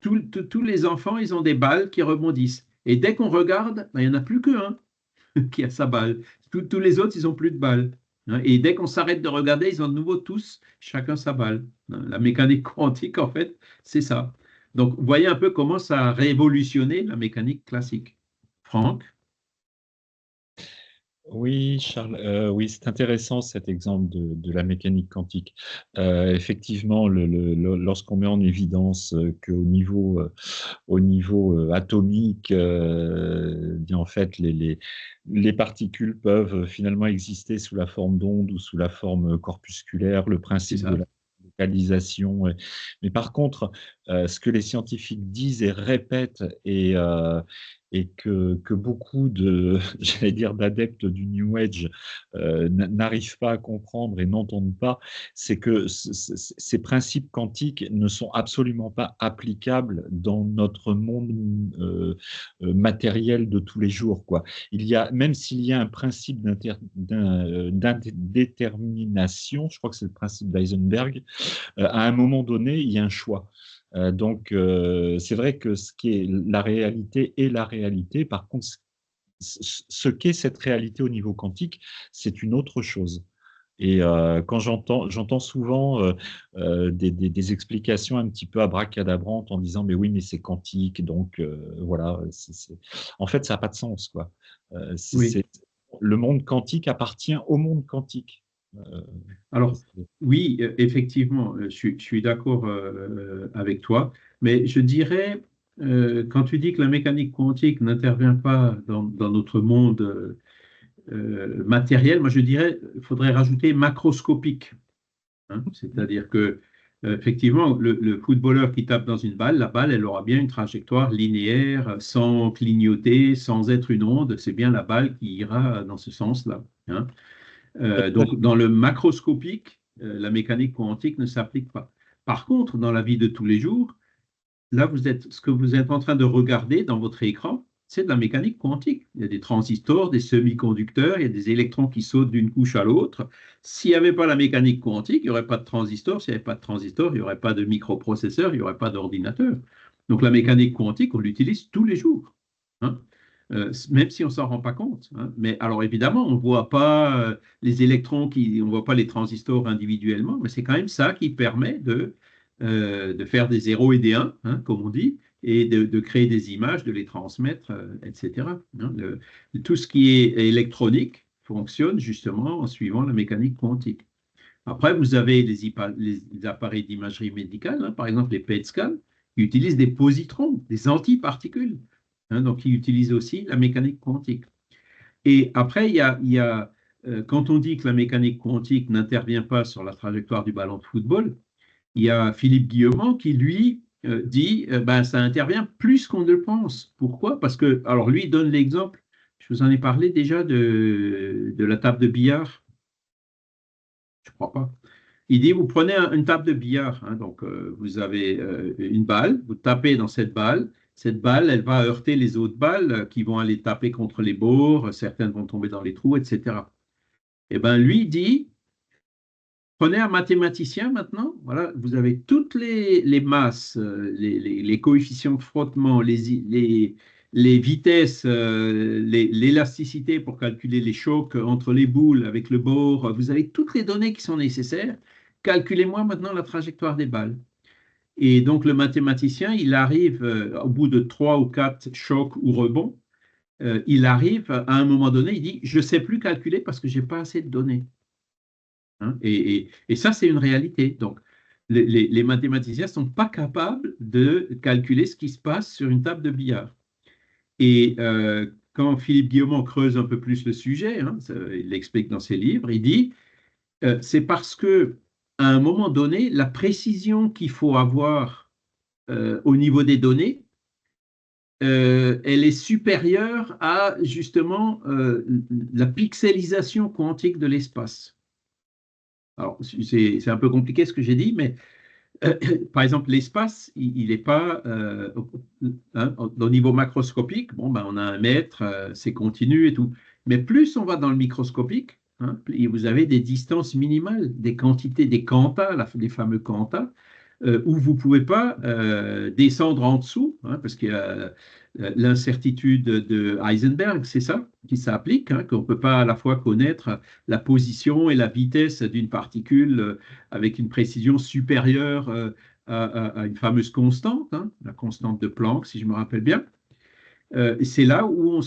tous les enfants, ils ont des balles qui rebondissent. Et dès qu'on regarde, ben, il n'y en a plus qu'un qui a sa balle. Tous les autres, ils n'ont plus de balles. Hein. Et dès qu'on s'arrête de regarder, ils ont de nouveau tous, chacun sa balle. Hein. La mécanique quantique, en fait, c'est ça. Donc, vous voyez un peu comment ça a révolutionné la mécanique classique. Franck? Oui, Charles, oui, c'est intéressant cet exemple de la mécanique quantique. Effectivement, lorsqu'on met en évidence qu'au niveau, au niveau atomique, bien, en fait, les particules peuvent finalement exister sous la forme d'ondes ou sous la forme corpusculaire, le C'est principe de ça. la localisation. Mais par contre, ce que les scientifiques disent et répètent et que beaucoup de, j'allais dire, d'adeptes du New Age n'arrivent pas à comprendre et n'entendent pas, c'est que ces principes quantiques ne sont absolument pas applicables dans notre monde matériel de tous les jours, quoi. Il y a, même s'il y a un principe d'indétermination, je crois que c'est le principe d'Heisenberg, à un moment donné, il y a un choix. Donc, c'est vrai que ce qui est la réalité est la réalité. Par contre, ce qu'est cette réalité au niveau quantique, c'est une autre chose. Et quand j'entends souvent des explications un petit peu abracadabrantes en disant mais oui, mais c'est quantique, donc voilà. En fait, ça n'a pas de sens, quoi. Oui. Le monde quantique appartient au monde quantique. Euh, Alors, oui, effectivement, je suis d'accord avec toi, mais je dirais, quand tu dis que la mécanique quantique n'intervient pas dans notre monde matériel, moi je dirais, il faudrait rajouter macroscopique. Hein. C'est-à-dire que, effectivement, le footballeur qui tape dans une balle, la balle, elle aura bien une trajectoire linéaire, sans clignoter, sans être une onde. C'est bien la balle qui ira dans ce sens-là. Hein. Donc, dans le macroscopique, la mécanique quantique ne s'applique pas. Par contre, dans la vie de tous les jours, là, ce que vous êtes en train de regarder dans votre écran, c'est de la mécanique quantique. Il y a des transistors, des semi-conducteurs, il y a des électrons qui sautent d'une couche à l'autre. S'il n'y avait pas la mécanique quantique, il n'y aurait pas de transistors. S'il n'y avait pas de transistors, il n'y aurait pas de microprocesseur, il n'y aurait pas d'ordinateur. Donc la mécanique quantique, on l'utilise tous les jours. Hein. Même si on ne s'en rend pas compte. Hein. Mais alors évidemment, on ne voit pas les électrons, on ne voit pas les transistors individuellement, mais c'est quand même ça qui permet de faire des 0 et des 1, hein, comme on dit, et de créer des images, de les transmettre, etc. Hein. Tout ce qui est électronique fonctionne justement en suivant la mécanique quantique. Après, vous avez les appareils d'imagerie médicale, hein, par exemple les PET scans, qui utilisent des positrons, des antiparticules. Hein, donc, ils utilisent aussi la mécanique quantique. Et après, quand on dit que la mécanique quantique n'intervient pas sur la trajectoire du ballon de football, il y a Philippe Guillemot qui, lui, dit ben, ça intervient plus qu'on ne le pense. Pourquoi? Parce que, alors lui, il donne l'exemple, je vous en ai parlé déjà de la table de billard, je ne crois pas. Il dit, vous prenez une table de billard, hein, donc vous avez une balle, vous tapez dans cette balle, elle va heurter les autres balles qui vont aller taper contre les bords, certaines vont tomber dans les trous, etc. Et bien lui dit, prenez un mathématicien maintenant, voilà, vous avez toutes les masses, les coefficients de frottement, les vitesses, l'élasticité pour calculer les chocs entre les boules avec le bord, vous avez toutes les données qui sont nécessaires. Calculez-moi maintenant la trajectoire des balles. Et donc le mathématicien, il arrive au bout de 3 ou 4 chocs ou rebonds, il arrive à un moment donné, il dit, je ne sais plus calculer parce que je n'ai pas assez de données. Hein. Et ça, c'est une réalité. Donc, les mathématiciens ne sont pas capables de calculer ce qui se passe sur une table de billard. Et quand Philippe Guillemot creuse un peu plus le sujet, hein, il l'explique dans ses livres, il dit, C'est parce que à un moment donné, la précision qu'il faut avoir au niveau des données, elle est supérieure à justement la pixelisation quantique de l'espace. Alors, c'est un peu compliqué ce que j'ai dit, mais par exemple, l'espace, il n'est pas au niveau macroscopique. Bon, ben, on a 1 mètre, c'est continu et tout. Mais plus on va dans le microscopique, hein, vous avez des distances minimales, des quantités, des quantas, les fameux quantas, où vous ne pouvez pas descendre en dessous, hein, parce qu'il y a l'incertitude de Heisenberg, c'est ça qui s'applique, hein, qu'on ne peut pas à la fois connaître la position et la vitesse d'une particule avec une précision supérieure à une fameuse constante, hein, la constante de Planck, si je me rappelle bien. C'est là où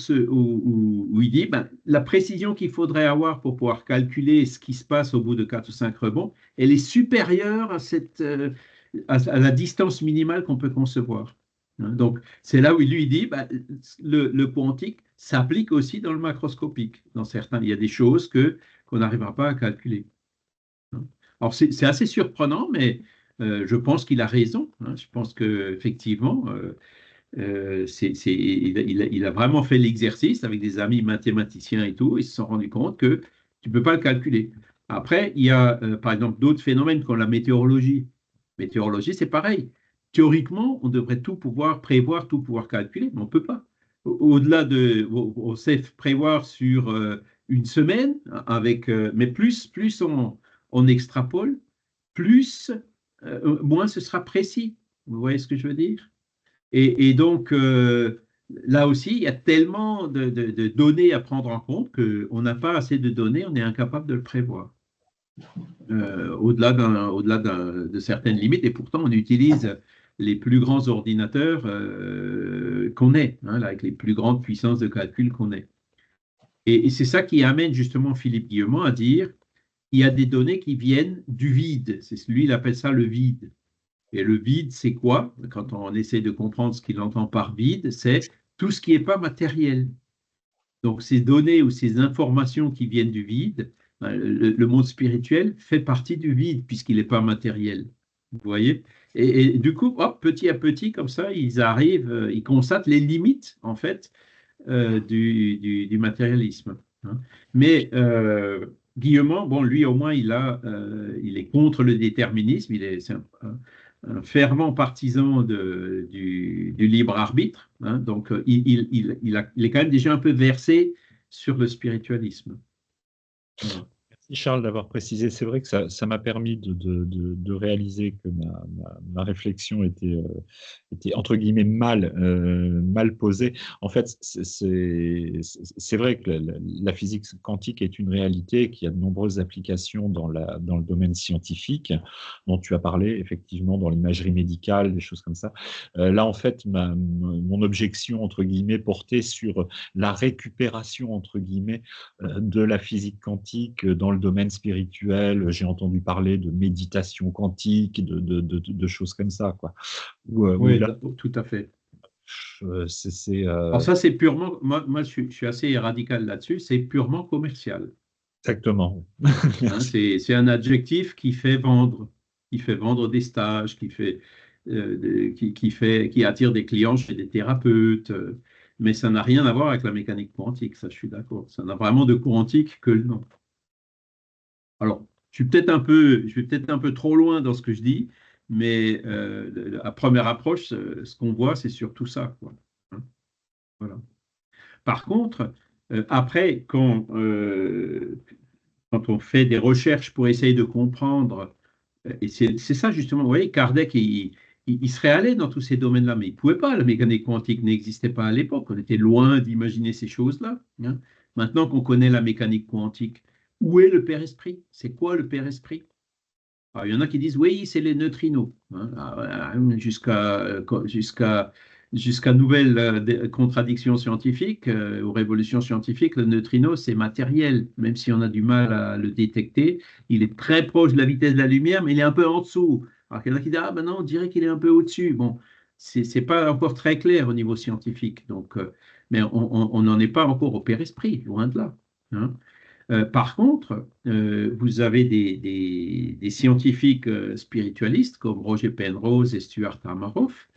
il dit ben, la précision qu'il faudrait avoir pour pouvoir calculer ce qui se passe au bout de 4 ou 5 rebonds, elle est supérieure à la distance minimale qu'on peut concevoir. Hein, donc, c'est là où il lui dit ben, le quantique s'applique aussi dans le macroscopique. Dans certains, il y a des choses qu'on n'arrivera pas à calculer. Hein. Alors, c'est assez surprenant, mais je pense qu'il a raison. Hein. Je pense qu'effectivement, il a vraiment fait l'exercice avec des amis mathématiciens et tout, ils se sont rendus compte que tu ne peux pas le calculer. Après, il y a par exemple d'autres phénomènes comme la météorologie. Météorologie, c'est pareil. Théoriquement, on devrait tout pouvoir prévoir, tout pouvoir calculer, mais on ne peut pas. Au-delà on sait prévoir sur 1 semaine, mais plus on extrapole, moins ce sera précis. Vous voyez ce que je veux dire? Et donc, là aussi, il y a tellement de données à prendre en compte qu'on n'a pas assez de données, on est incapable de le prévoir. Au-delà de certaines limites, et pourtant, on utilise les plus grands ordinateurs qu'on ait, hein, avec les plus grandes puissances de calcul qu'on ait. Et c'est ça qui amène justement Philippe Guillemot à dire il y a des données qui viennent du vide. Lui, il appelle ça le vide. Et le vide, c'est quoi? Quand on essaie de comprendre ce qu'il entend par vide, c'est tout ce qui n'est pas matériel. Donc, ces données ou ces informations qui viennent du vide, le monde spirituel fait partie du vide puisqu'il n'est pas matériel. Vous voyez? Et du coup, hop, petit à petit, comme ça, ils constatent les limites, en fait, du matérialisme. Hein. Mais Guillemot, bon, lui, au moins, il est contre le déterminisme. C'est un fervent partisan du libre arbitre. Hein, donc, il est quand même déjà un peu versé sur le spiritualisme. Voilà. Merci Charles d'avoir précisé. C'est vrai que ça m'a permis de réaliser que ma réflexion était entre guillemets mal posée. En fait, c'est vrai que la physique quantique est une réalité, qu'il y a de nombreuses applications dans le domaine scientifique, dont tu as parlé, effectivement, dans l'imagerie médicale, des choses comme ça. Là, en fait, mon objection, entre guillemets, portait sur la récupération, entre guillemets, de la physique quantique dans le domaine spirituel. J'ai entendu parler de méditation quantique, de choses comme ça, quoi. Oui, là, tout à fait. Alors ça, c'est purement, moi je suis assez radical là-dessus, c'est purement commercial. Exactement. Hein, c'est un adjectif qui fait vendre des stages, qui attire des clients chez des thérapeutes, mais ça n'a rien à voir avec la mécanique quantique, ça je suis d'accord. Ça n'a vraiment de quantique que le nom. Alors, je vais peut-être un peu trop loin dans ce que je dis, mais à première approche, ce qu'on voit, c'est surtout ça, quoi. Hein, voilà. Par contre, après, quand on fait des recherches pour essayer de comprendre, et c'est ça justement, vous voyez, Kardec, il serait allé dans tous ces domaines-là, mais il ne pouvait pas, la mécanique quantique n'existait pas à l'époque, on était loin d'imaginer ces choses-là. Hein. Maintenant qu'on connaît la mécanique quantique, où est le Père Esprit? C'est quoi le Père Esprit? Alors, il y en a qui disent, oui, c'est les neutrinos. Hein, jusqu'à nouvelle contradiction scientifique ou révolution scientifique, le neutrino, c'est matériel, même si on a du mal à le détecter. Il est très proche de la vitesse de la lumière, mais il est un peu en dessous. Alors, il y en a qui disent, ah ben non, on dirait qu'il est un peu au-dessus. Bon, c'est pas encore très clair au niveau scientifique. Donc, mais on n'en est pas encore au Père Esprit, loin de là. Hein. Par contre, vous avez des scientifiques spiritualistes comme Roger Penrose et Stuart Hameroff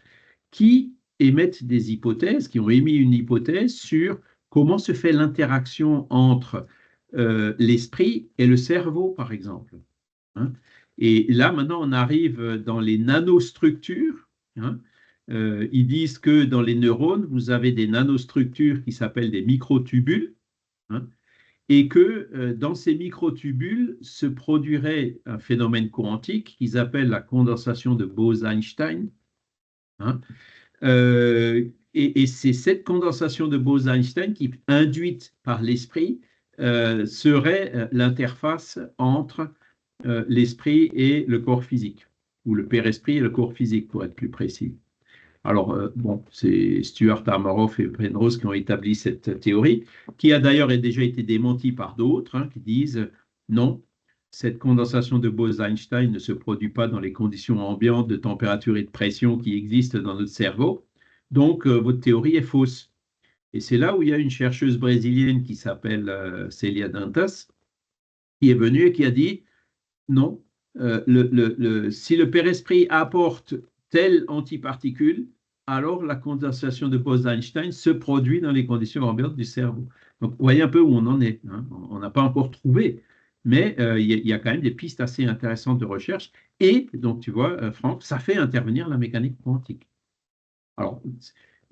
qui émettent des hypothèses, qui ont émis une hypothèse sur comment se fait l'interaction entre l'esprit et le cerveau, par exemple. Hein. Et là, maintenant, on arrive dans les nanostructures. Hein. Ils disent que dans les neurones, vous avez des nanostructures qui s'appellent des microtubules, hein, et que dans ces microtubules se produirait un phénomène quantique qu'ils appellent la condensation de Bose-Einstein. Hein. Et c'est cette condensation de Bose-Einstein qui, induite par l'esprit, serait l'interface entre l'esprit et le corps physique, ou le père-esprit et le corps physique, pour être plus précis. Alors, bon, c'est Stuart Hameroff et Penrose qui ont établi cette théorie, qui a d'ailleurs déjà été démentie par d'autres, hein, qui disent non, cette condensation de Bose-Einstein ne se produit pas dans les conditions ambiantes de température et de pression qui existent dans notre cerveau, donc votre théorie est fausse. Et c'est là où il y a une chercheuse brésilienne qui s'appelle Célia Dantas, qui est venue et qui a dit non, si le père-esprit apporte telle antiparticule, alors la condensation de Bose-Einstein se produit dans les conditions ambiantes du cerveau. Donc, vous voyez un peu où on en est. Hein. On n'a pas encore trouvé, mais il y a quand même des pistes assez intéressantes de recherche. Et donc, tu vois, Franck, ça fait intervenir la mécanique quantique. Alors,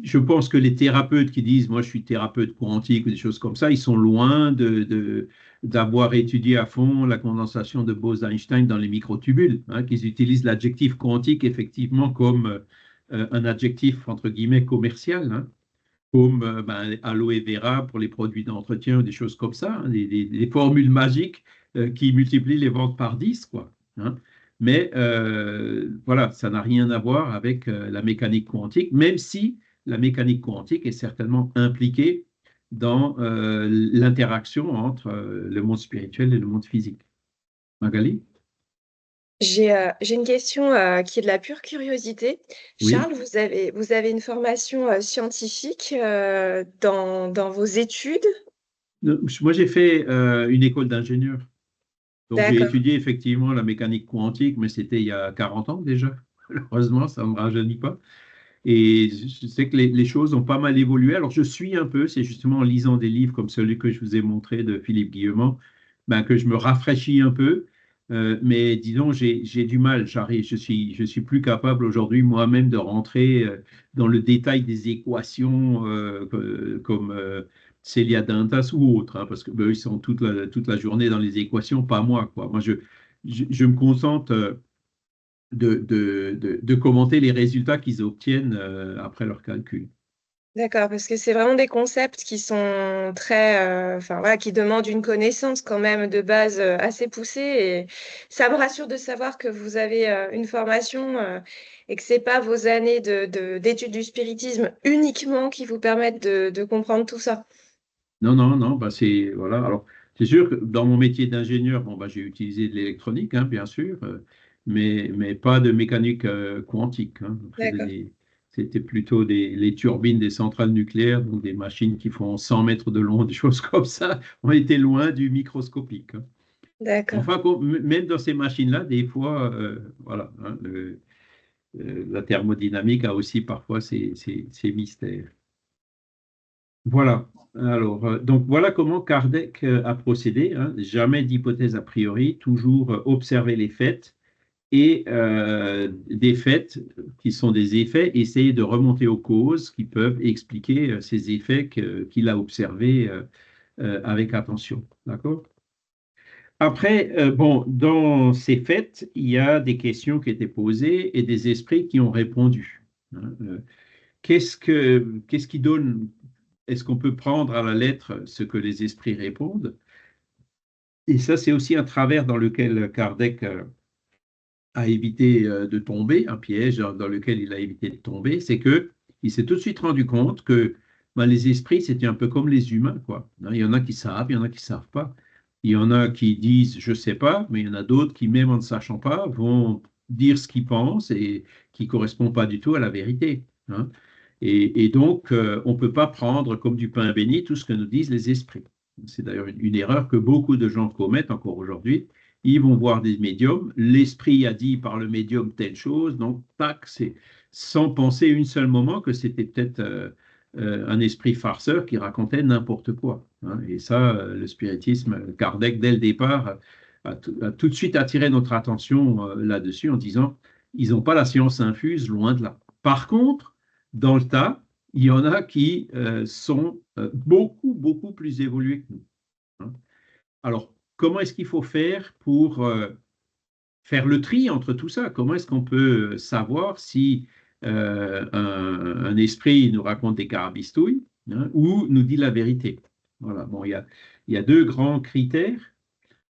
je pense que les thérapeutes qui disent « moi je suis thérapeute quantique » ou des choses comme ça, ils sont loin d'avoir étudié à fond la condensation de Bose-Einstein dans les microtubules, hein, qu'ils utilisent l'adjectif quantique effectivement comme un adjectif entre guillemets commercial, hein, comme aloe vera pour les produits d'entretien ou des choses comme ça, hein, des formules magiques qui multiplient les ventes par 10, quoi. Hein. Mais voilà, ça n'a rien à voir avec la mécanique quantique, même si la mécanique quantique est certainement impliquée dans l'interaction entre le monde spirituel et le monde physique. Magali? J'ai une question qui est de la pure curiosité. Oui. Charles, vous avez une formation scientifique dans vos études? Moi, j'ai fait une école d'ingénieur. Donc, j'ai D'accord. étudié effectivement la mécanique quantique, mais c'était il y a 40 ans déjà. Heureusement, ça ne me rajeunit pas. Et je sais que les choses ont pas mal évolué. Alors, je suis un peu, c'est justement en lisant des livres comme celui que je vous ai montré de Philippe Guillemont, que je me rafraîchis un peu. Mais disons, j'ai du mal. Je suis plus capable aujourd'hui moi-même de rentrer dans le détail des équations comme Célia Dantas ou autres, hein, parce que ils sont toute la journée dans les équations, pas moi, quoi. Moi, je me contente de commenter les résultats qu'ils obtiennent après leur calcul. D'accord, parce que c'est vraiment des concepts qui sont très, enfin voilà, qui demandent une connaissance quand même de base assez poussée. Et ça me rassure de savoir que vous avez une formation et que c'est pas vos années d'études du spiritisme uniquement qui vous permettent de comprendre tout ça. Non, non, non, c'est voilà. Alors, c'est sûr que dans mon métier d'ingénieur, bon, j'ai utilisé de l'électronique, hein, bien sûr, mais pas de mécanique quantique. Hein. D'accord, C'était plutôt les turbines des centrales nucléaires, donc des machines qui font 100 mètres de long, des choses comme ça. On était loin du microscopique. Hein. d'accord. Enfin, même dans ces machines-là, des fois, voilà, hein, la thermodynamique a aussi parfois ses mystères. Voilà. Alors, donc voilà comment Kardec a procédé. Hein. Jamais d'hypothèse a priori, toujours observer les faits et des faits qui sont des effets, essayer de remonter aux causes qui peuvent expliquer ces effets qu'il a observés avec attention. D'accord? Après, bon, dans ces faits, il y a des questions qui étaient posées et des esprits qui ont répondu. Hein. Qu'est-ce qui donne, est-ce qu'on peut prendre à la lettre ce que les esprits répondent? Et ça, c'est aussi un travers dans lequel Kardec a évité de tomber, un piège dans lequel il a évité de tomber, c'est que il s'est tout de suite rendu compte que les esprits, c'était un peu comme les humains, quoi. Il y en a qui savent, il y en a qui ne savent pas. Il y en a qui disent je ne sais pas, mais il y en a d'autres qui, même en ne sachant pas, vont dire ce qu'ils pensent et qui ne correspond pas du tout à la vérité. Hein. Et donc, on ne peut pas prendre comme du pain béni tout ce que nous disent les esprits. C'est d'ailleurs une erreur que beaucoup de gens commettent encore aujourd'hui. Ils vont voir des médiums, l'esprit a dit par le médium telle chose, donc tac, c'est sans penser une seule moment que c'était peut-être un esprit farceur qui racontait n'importe quoi. Hein. Et ça, le spiritisme, Kardec, dès le départ, a tout de suite attiré notre attention là-dessus en disant, ils n'ont pas la science infuse, loin de là. Par contre, dans le tas, il y en a qui sont beaucoup, beaucoup plus évolués que nous. Hein. Alors, comment est-ce qu'il faut faire pour faire le tri entre tout ça? Comment est-ce qu'on peut savoir si un esprit nous raconte des carabistouilles, hein, ou nous dit la vérité? Voilà. Bon, il y a deux grands critères.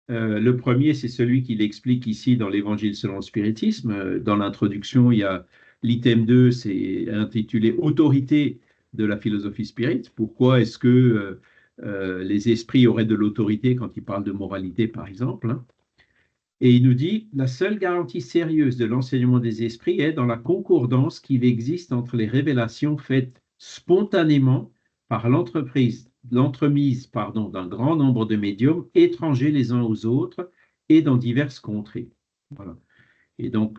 Le premier, c'est celui qu'il explique ici dans l'Évangile selon le spiritisme. Dans l'introduction, il y a l'item 2, c'est intitulé Autorité de la philosophie spirit. Pourquoi est-ce que les esprits auraient de l'autorité quand ils parlent de moralité, par exemple, hein? Et il nous dit, la seule garantie sérieuse de l'enseignement des esprits est dans la concordance qu'il existe entre les révélations faites spontanément par l'entremise d'un grand nombre de médiums étrangers les uns aux autres et dans diverses contrées. Voilà. Et donc,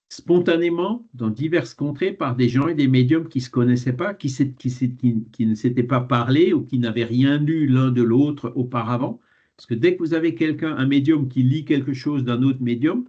spontanément, dans diverses contrées, par des gens et des médiums qui ne se connaissaient pas, qui ne s'étaient pas parlé ou qui n'avaient rien lu l'un de l'autre auparavant. Parce que dès que vous avez quelqu'un, un médium qui lit quelque chose d'un autre médium,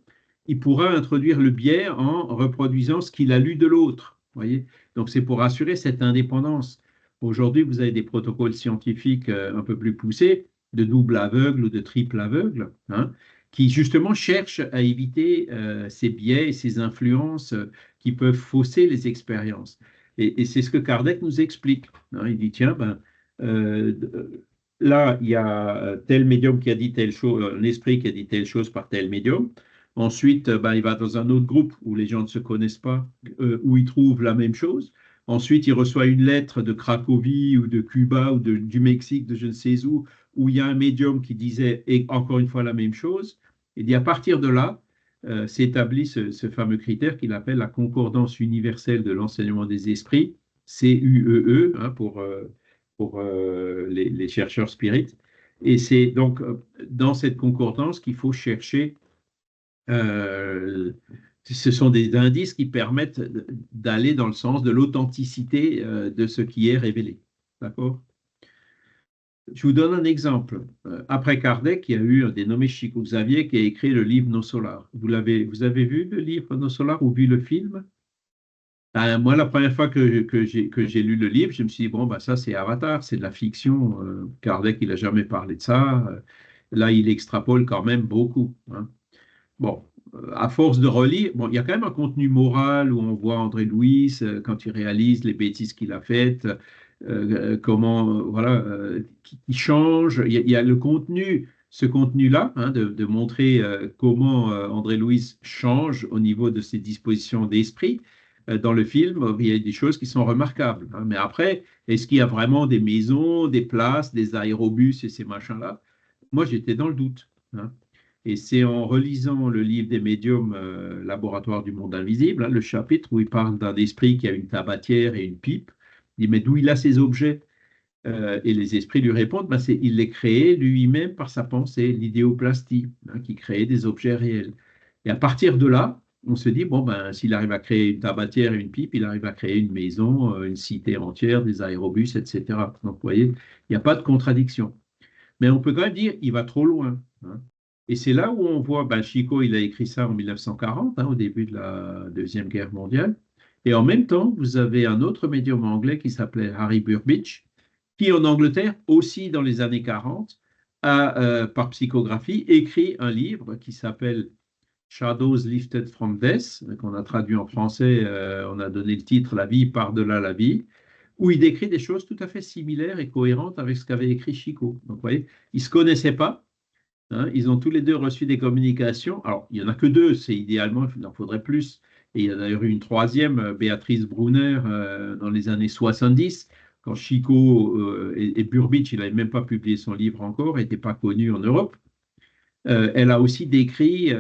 il pourra introduire le biais en reproduisant ce qu'il a lu de l'autre. Voyez. Donc c'est pour assurer cette indépendance. Aujourd'hui, vous avez des protocoles scientifiques un peu plus poussés, de double aveugle ou de triple aveugle, hein, qui justement cherchent à éviter ces biais et ces influences qui peuvent fausser les expériences. Et c'est ce que Kardec nous explique. Hein. Il dit, tiens, là, il y a tel médium qui a dit telle chose, un esprit qui a dit telle chose par tel médium. Ensuite, il va dans un autre groupe où les gens ne se connaissent pas, où ils trouvent la même chose. Ensuite, il reçoit une lettre de Cracovie ou de Cuba ou du Mexique, de je ne sais où il y a un médium qui disait encore une fois la même chose. Et à partir de là, s'établit ce fameux critère qu'il appelle la concordance universelle de l'enseignement des esprits, CUEE, hein, pour les chercheurs spirites. Et c'est donc dans cette concordance qu'il faut chercher. Ce sont des indices qui permettent d'aller dans le sens de l'authenticité de ce qui est révélé. D'accord? Je vous donne un exemple. Après Kardec, il y a eu un dénommé Chico Xavier qui a écrit le livre Nos Solars. Vous avez vu le livre Nos Solars ou vu le film? Moi, la première fois que j'ai lu le livre, je me suis dit, bon, ça c'est Avatar, c'est de la fiction. Kardec, il n'a jamais parlé de ça. Là, il extrapole quand même beaucoup. Hein. Bon, à force de relire, bon, il y a quand même un contenu moral où on voit André Louis quand il réalise les bêtises qu'il a faites, comment, voilà, qui change. Il y a le contenu, ce contenu-là, hein, de montrer comment André Louis change au niveau de ses dispositions d'esprit. Dans le film, il y a des choses qui sont remarquables. Hein. Mais après, est-ce qu'il y a vraiment des maisons, des places, des aérobus et ces machins-là? Moi, j'étais dans le doute. Hein. Et c'est en relisant le livre des médiums, Laboratoire du monde invisible, hein, le chapitre où il parle d'un esprit qui a une tabatière et une pipe. Il dit, mais d'où il a ces objets? Et les esprits lui répondent, il les créait lui-même par sa pensée, l'idéoplastie, hein, qui créait des objets réels. Et à partir de là, on se dit, bon, s'il arrive à créer une tabatière et une pipe, il arrive à créer une maison, une cité entière, des aérobus, etc. Donc, vous voyez, il n'y a pas de contradiction. Mais on peut quand même dire, il va trop loin. Hein. Et c'est là où on voit, Chico, il a écrit ça en 1940, hein, au début de la Deuxième Guerre mondiale. Et en même temps, vous avez un autre médium anglais qui s'appelait Harry Burbidge, qui en Angleterre, aussi dans les années 40, a, par psychographie, écrit un livre qui s'appelle Shadows Lifted from Death, qu'on a traduit en français, on a donné le titre La vie par-delà la vie, où il décrit des choses tout à fait similaires et cohérentes avec ce qu'avait écrit Chico. Donc, vous voyez, ils ne se connaissaient pas, hein, ils ont tous les deux reçu des communications. Alors, il n'y en a que deux, c'est idéalement, il en faudrait plus. Et il y en a d'ailleurs eu une troisième, Béatrice Brunner, dans les années 70, quand Chico et Burbidge, il n'avait même pas publié son livre encore, n'était pas connu en Europe. Elle a aussi décrit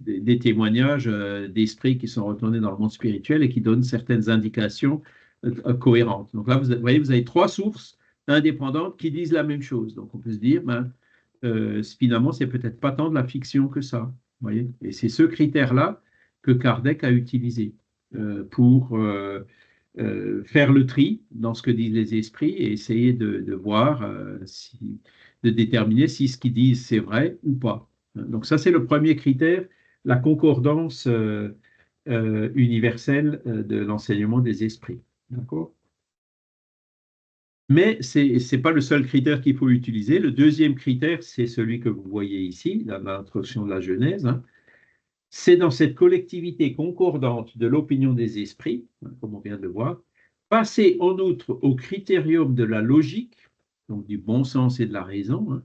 des témoignages d'esprits qui sont retournés dans le monde spirituel et qui donnent certaines indications cohérentes. Donc là, vous voyez, vous avez trois sources indépendantes qui disent la même chose. Donc on peut se dire, ben, finalement, c'est peut-être pas tant de la fiction que ça. Vous voyez. Et c'est ce critère-là que Kardec a utilisé pour faire le tri dans ce que disent les esprits et essayer de voir, de déterminer si ce qu'ils disent c'est vrai ou pas. Donc ça, c'est le premier critère, la concordance universelle de l'enseignement des esprits. D'accord? Mais ce n'est pas le seul critère qu'il faut utiliser. Le deuxième critère, c'est celui que vous voyez ici, dans l'introduction de la Genèse. Hein. C'est dans cette collectivité concordante de l'opinion des esprits, hein, comme on vient de le voir, passer en outre au critérium de la logique, donc du bon sens et de la raison, hein,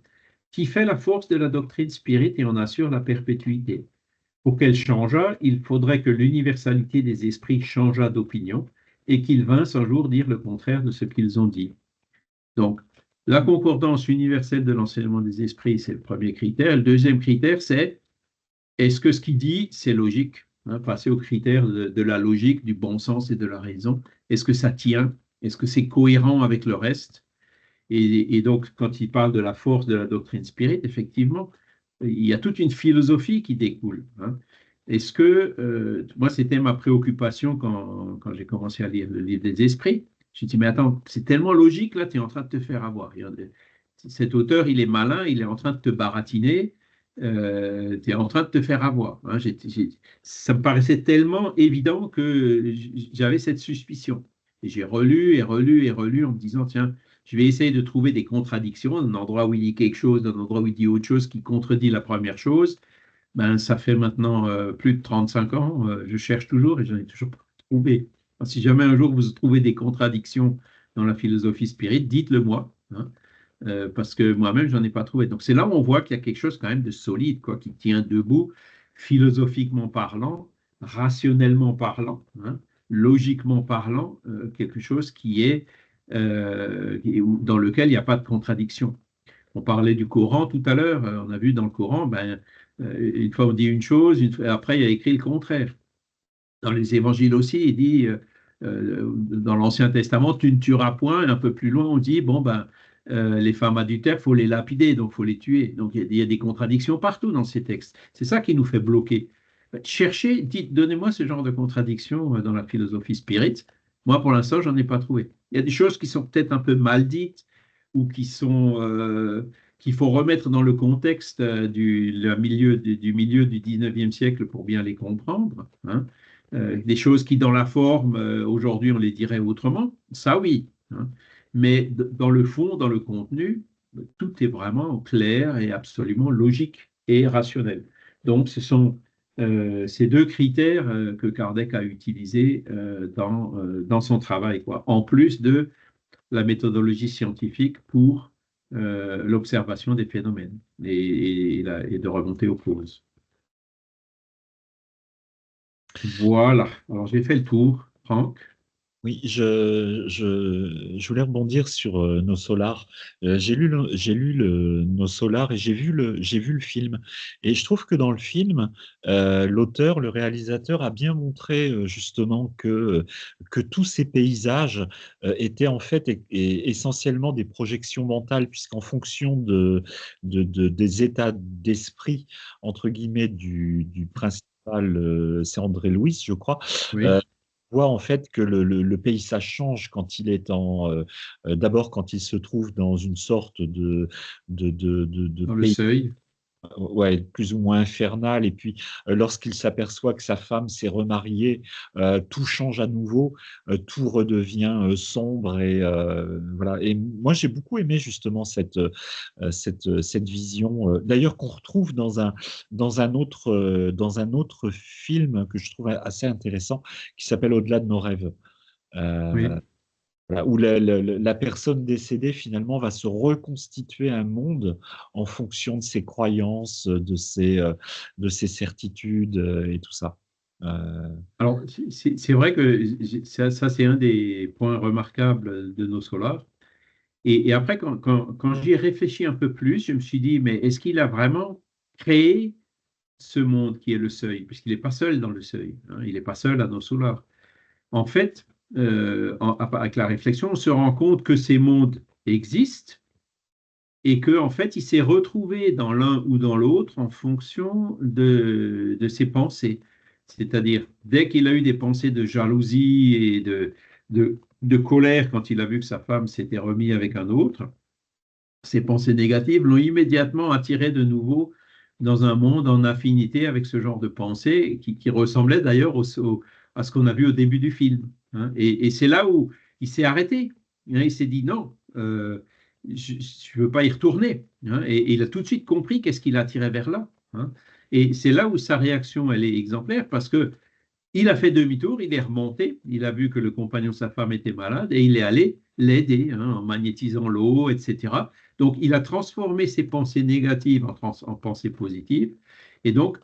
qui fait la force de la doctrine spirite et en assure la perpétuité. Pour qu'elle changeât, il faudrait que l'universalité des esprits changeât d'opinion et qu'ils vinssent un jour dire le contraire de ce qu'ils ont dit. Donc, la concordance universelle de l'enseignement des esprits, c'est le premier critère. Le deuxième critère, c'est est-ce que ce qu'il dit, c'est logique? Hein, passer au critère de la logique, du bon sens et de la raison. Est-ce que ça tient? Est-ce que c'est cohérent avec le reste? Et donc, quand il parle de la force de la doctrine spirite, effectivement, il y a toute une philosophie qui découle. Hein. Est-ce que, moi, c'était ma préoccupation quand j'ai commencé à lire le livre des esprits. Je me suis dit, mais attends, c'est tellement logique, là, tu es en train de te faire avoir. Cet auteur, il est malin, il est en train de te baratiner, tu es en train de te faire avoir. Hein. Ça me paraissait tellement évident que j'avais cette suspicion. Et j'ai relu et relu et relu en me disant, tiens, je vais essayer de trouver des contradictions, un endroit où il dit quelque chose, un endroit où il dit autre chose qui contredit la première chose. Ben, ça fait maintenant plus de 35 ans, je cherche toujours et je n'en ai toujours pas trouvé. Alors, si jamais un jour vous trouvez des contradictions dans la philosophie spirite, dites-le moi, hein, parce que moi-même, je n'en ai pas trouvé. Donc c'est là où on voit qu'il y a quelque chose quand même de solide, quoi, qui tient debout, philosophiquement parlant, rationnellement parlant, hein, logiquement parlant, quelque chose qui est dans lequel il n'y a pas de contradiction. On parlait du Coran tout à l'heure, on a vu dans le Coran, ben, une fois on dit une chose, après il y a écrit le contraire. Dans les évangiles aussi, il dit, dans l'Ancien Testament, tu ne tueras point, et un peu plus loin on dit, bon ben, les femmes adultères, il faut les lapider, donc il faut les tuer. Donc il y a des contradictions partout dans ces textes. C'est ça qui nous fait bloquer. Cherchez, dites, donnez-moi ce genre de contradictions dans la philosophie spirite. Moi, pour l'instant, j'en ai pas trouvé. Il y a des choses qui sont peut-être un peu mal dites ou qu'il faut remettre dans le contexte milieu du 19e siècle pour bien les comprendre. Hein. Des choses qui, dans la forme, aujourd'hui, on les dirait autrement. Ça, oui. Hein. Mais dans le fond, dans le contenu, tout est vraiment clair et absolument logique et rationnel. Donc, ce sont ces deux critères que Kardec a utilisés dans son travail, quoi, en plus de la méthodologie scientifique pour l'observation des phénomènes et de remonter aux causes. Voilà. Alors, j'ai fait le tour, Franck. Oui, je voulais rebondir sur Nos Solars. J'ai lu Nos Solars et j'ai vu le film. Et je trouve que dans le film, l'auteur, le réalisateur a bien montré justement que tous ces paysages étaient en fait essentiellement des projections mentales, puisqu'en fonction des états d'esprit, entre guillemets, du principal, c'est André Louis, je crois. Oui. Voit en fait que le paysage change quand il est d'abord quand il se trouve dans une sorte de Dans le pays, seuil. ouais, plus ou moins infernal, et puis lorsqu'il s'aperçoit que sa femme s'est remariée, tout change à nouveau, tout redevient sombre, et voilà. Et moi j'ai beaucoup aimé justement cette vision, d'ailleurs qu'on retrouve dans un autre film que je trouve assez intéressant, qui s'appelle Au-delà de nos rêves. Oui. Voilà, où la personne décédée finalement va se reconstituer un monde en fonction de ses croyances, de ses certitudes et tout ça. Alors, c'est vrai que ça c'est un des points remarquables de nos solars. Et après, quand j'y ai réfléchi un peu plus, je me suis dit, mais est-ce qu'il a vraiment créé ce monde qui est le seuil? Puisqu'il n'est pas seul dans le seuil, hein, il n'est pas seul à nos solars. En fait, avec la réflexion, on se rend compte que ces mondes existe et qu'en fait, il s'est retrouvé dans l'un ou dans l'autre en fonction de ses pensées. C'est-à-dire, dès qu'il a eu des pensées de jalousie et de colère quand il a vu que sa femme s'était remise avec un autre, ces pensées négatives l'ont immédiatement attiré de nouveau dans un monde en affinité avec ce genre de pensée qui ressemblait d'ailleurs à ce qu'on a vu au début du film. Hein. Et c'est là où il s'est arrêté. Hein. Il s'est dit non, je ne veux pas y retourner. Hein. Et il a tout de suite compris qu'est-ce qui l'a attiré vers là. Hein. Et c'est là où sa réaction, elle est exemplaire parce que il a fait demi-tour, il est remonté, il a vu que le compagnon de sa femme était malade et il est allé l'aider hein, en magnétisant l'eau, etc. Donc, il a transformé ses pensées négatives en pensées positives. Et donc,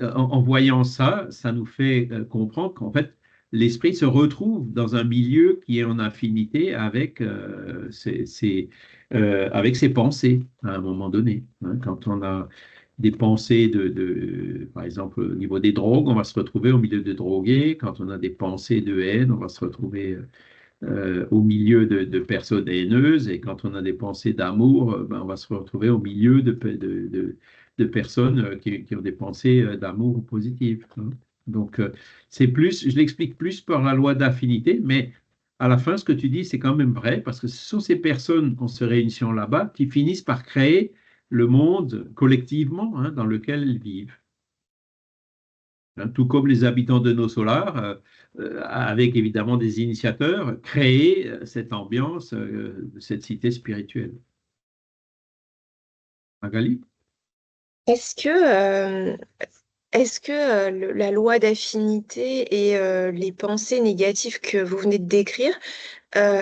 en voyant ça, ça nous fait comprendre qu'en fait, l'esprit se retrouve dans un milieu qui est en affinité avec ses pensées à un moment donné. Hein. Quand on a des pensées par exemple, au niveau des drogues, on va se retrouver au milieu de drogués. Quand on a des pensées de haine, on va se retrouver au milieu de personnes haineuses. Et quand on a des pensées d'amour, ben, on va se retrouver au milieu de personnes qui ont des pensées d'amour positives. Hein. Donc, c'est plus, je l'explique plus par la loi d'affinité, mais à la fin, ce que tu dis, c'est quand même vrai, parce que ce sont ces personnes, en se réunissant là-bas, qui finissent par créer le monde collectivement hein, dans lequel elles vivent. Hein, tout comme les habitants de nos solars, avec évidemment des initiateurs, créer cette ambiance de cette cité spirituelle. Magali? Est-ce que, la loi d'affinité et les pensées négatives que vous venez de décrire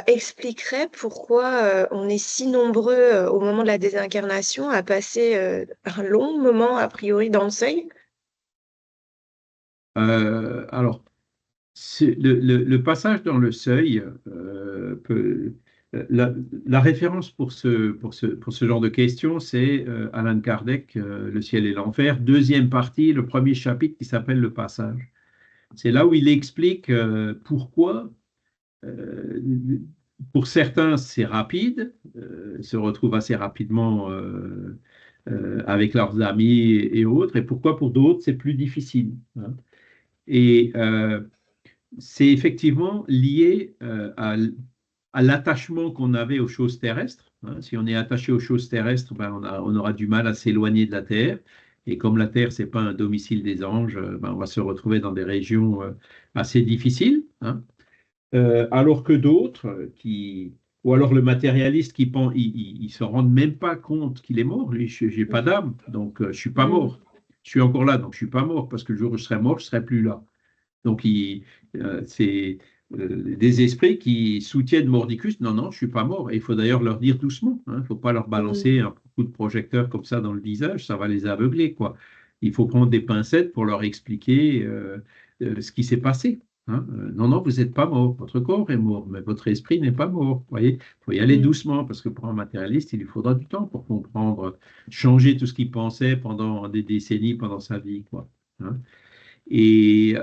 expliquerait pourquoi on est si nombreux au moment de la désincarnation à passer un long moment a priori dans le seuil? Alors, le passage dans le seuil la référence pour ce genre de questions, c'est Alan Kardec, Le ciel et l'enfer, deuxième partie, le premier chapitre qui s'appelle Le passage. C'est là où il explique pourquoi, euh, pour certains, c'est rapide, se retrouvent assez rapidement avec leurs amis et autres, et pourquoi pour d'autres, c'est plus difficile. Hein. Et c'est effectivement lié à l'attachement qu'on avait aux choses terrestres. Hein. Si on est attaché aux choses terrestres, ben on aura du mal à s'éloigner de la Terre. Et comme la Terre, ce n'est pas un domicile des anges, ben on va se retrouver dans des régions assez difficiles. Hein. Alors que d'autres, ou alors le matérialiste il se rend même pas compte qu'il est mort. Lui, je n'ai pas d'âme, donc je ne suis pas mort. Je suis encore là, donc je ne suis pas mort, parce que le jour où je serai mort, je ne serai plus là. Donc, c'est des esprits qui soutiennent Mordicus. Non, non, je ne suis pas mort. Et il faut d'ailleurs leur dire doucement. Hein. Il ne faut pas leur balancer un coup de projecteur comme ça dans le visage. Ça va les aveugler, quoi. Il faut prendre des pincettes pour leur expliquer ce qui s'est passé. Hein. Non, non, vous n'êtes pas mort. Votre corps est mort, mais votre esprit n'est pas mort. Vous voyez, il faut y aller doucement parce que pour un matérialiste, il lui faudra du temps pour comprendre, changer tout ce qu'il pensait pendant des décennies, pendant sa vie, quoi. Hein. Et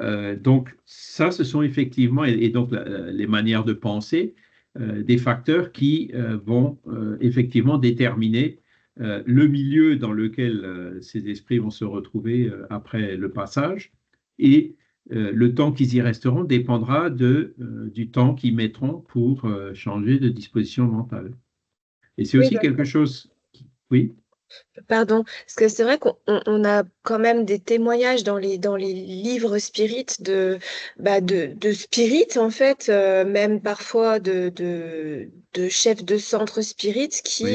donc, ça, ce sont effectivement, et donc les manières de penser, des facteurs qui vont effectivement déterminer le milieu dans lequel ces esprits vont se retrouver après le passage. Et le temps qu'ils y resteront dépendra du temps qu'ils mettront pour changer de disposition mentale. Et c'est Oui, aussi quelque chose. Oui. pardon, parce que c'est vrai qu'on a quand même des témoignages dans les livres spirites de spirites, en fait, même parfois de chefs de centre spirites qui Oui,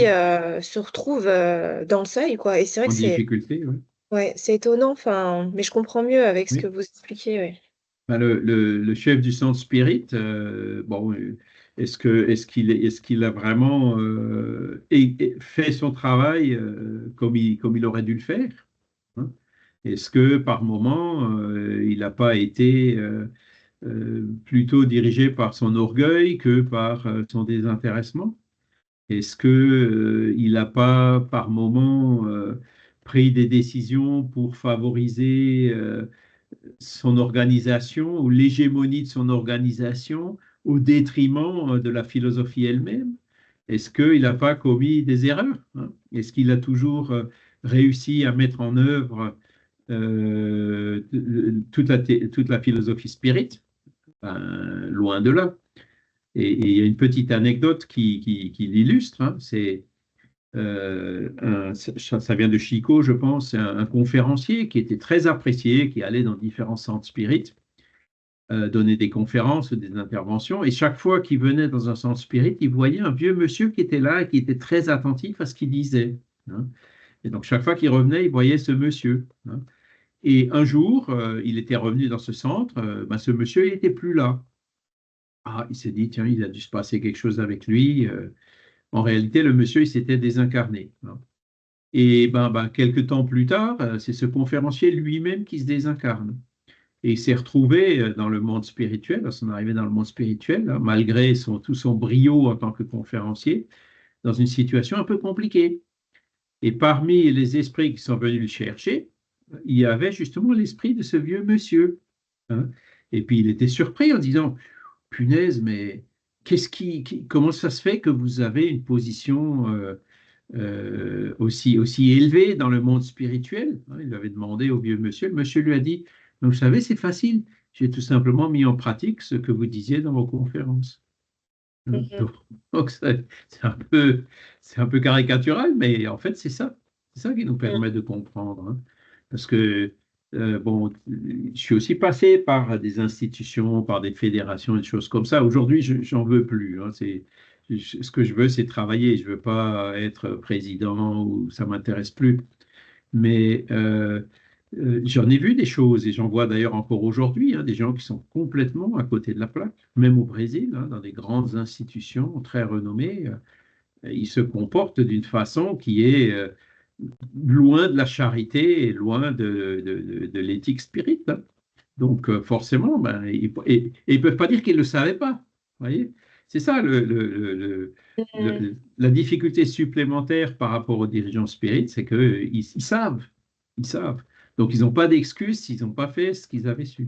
se retrouvent dans le seuil, quoi. Et c'est vrai en que difficulté, oui. ouais, c'est étonnant, enfin, mais je comprends mieux avec ce que Oui. vous expliquez, ouais. Ben, le chef du centre spirit, bon, est-ce qu'il a vraiment fait son travail comme il aurait dû le faire? Hein. Est-ce que par moment, il n'a pas été plutôt dirigé par son orgueil que par son désintéressement? Est-ce que, il n'a pas par moment pris des décisions pour favoriser son organisation ou l'hégémonie de son organisation au détriment de la philosophie elle-même? Est-ce qu'il n'a pas commis des erreurs, hein? Est-ce qu'il a toujours réussi à mettre en œuvre toute la philosophie spirit? Ben, loin de là. Et il y a une petite anecdote qui l'illustre, hein. Ça vient de Chico, je pense. C'est un conférencier qui était très apprécié, qui allait dans différents centres spirites, donner des conférences, des interventions. Et chaque fois qu'il venait dans un centre spirit, il voyait un vieux monsieur qui était là et qui était très attentif à ce qu'il disait, hein. Et donc, chaque fois qu'il revenait, il voyait ce monsieur, hein. Et un jour, il était revenu dans ce centre, ben, ce monsieur n'était plus là. Ah, il s'est dit, tiens, il a dû se passer quelque chose avec lui. En réalité, le monsieur, il s'était désincarné, hein. Et quelques temps plus tard, c'est ce conférencier lui-même qui se désincarne. Et il s'est retrouvé dans le monde spirituel, à son arrivée dans le monde spirituel, hein, malgré tout son brio en tant que conférencier, dans une situation un peu compliquée. Et parmi les esprits qui sont venus le chercher, il y avait justement l'esprit de ce vieux monsieur, hein. Et puis il était surpris en disant, punaise, mais comment ça se fait que vous avez une position aussi élevée dans le monde spirituel, hein? Il avait demandé au vieux monsieur. Le monsieur lui a dit, vous savez, c'est facile. J'ai tout simplement mis en pratique ce que vous disiez dans vos conférences. Donc c'est un peu caricatural, mais en fait, c'est ça. C'est ça qui nous permet de comprendre, hein. Parce que, bon, je suis aussi passé par des institutions, par des fédérations, des choses comme ça. Aujourd'hui, j'en veux plus, hein. Ce que je veux, c'est travailler. Je ne veux pas être président ou ça ne m'intéresse plus. Mais j'en ai vu des choses et j'en vois d'ailleurs encore aujourd'hui, hein, des gens qui sont complètement à côté de la plaque, même au Brésil, hein, dans des grandes institutions très renommées. Ils se comportent d'une façon qui est loin de la charité et loin de l'éthique spirit, hein. Donc forcément, ils ne peuvent pas dire qu'ils ne le savaient pas. Vous voyez? C'est ça la difficulté supplémentaire par rapport aux dirigeants spirites, c'est qu'ils savent. Ils savent. Donc, ils n'ont pas d'excuses s'ils n'ont pas fait ce qu'ils avaient su.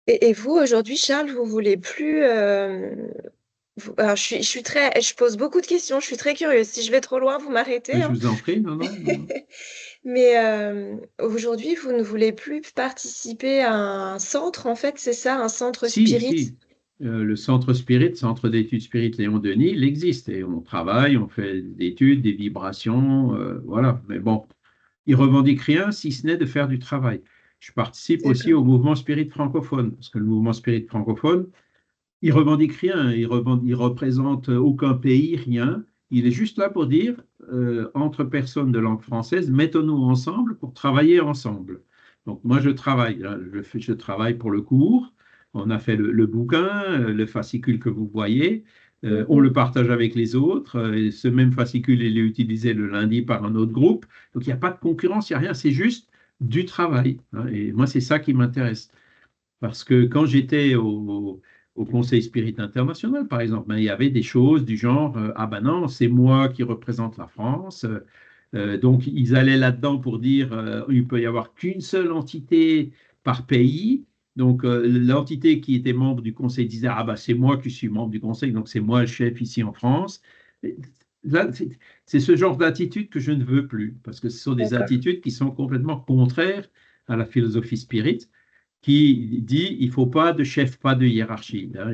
Et vous, aujourd'hui, Charles, vous voulez plus. Alors, je pose beaucoup de questions, je suis très curieuse. Si je vais trop loin, vous m'arrêtez, Mais je hein. vous en prie, non, non, non. Mais aujourd'hui, vous ne voulez plus participer à un centre, en fait, c'est ça, un centre spirit? Si. Le centre spirit, centre d'études spirit Léon Denis, il existe. Et on travaille, on fait des études, des vibrations, voilà. Mais bon, il revendique rien si ce n'est de faire du travail. Je participe aussi D'accord. au mouvement spirit francophone, parce que le mouvement spirit francophone, il revendique rien, il représente aucun pays, rien. Il est juste là pour dire, entre personnes de langue française, mettons-nous ensemble pour travailler ensemble. Donc moi, je travaille, hein, je travaille pour le cours. On a fait le bouquin, le fascicule que vous voyez. On le partage avec les autres. Et ce même fascicule, il est utilisé le lundi par un autre groupe. Donc il n'y a pas de concurrence, il n'y a rien, c'est juste du travail, hein. Et moi, c'est ça qui m'intéresse. Parce que quand j'étais au Conseil Spirit International, par exemple, il y avait des choses du genre, ah ben non, c'est moi qui représente la France. Donc, ils allaient là-dedans pour dire, il ne peut y avoir qu'une seule entité par pays. Donc, l'entité qui était membre du Conseil disait, ah ben c'est moi qui suis membre du Conseil, donc c'est moi le chef ici en France. Là, c'est ce genre d'attitude que je ne veux plus, parce que ce sont des D'accord. attitudes qui sont complètement contraires à la philosophie spirit, qui dit il faut pas de chef, pas de hiérarchie, hein.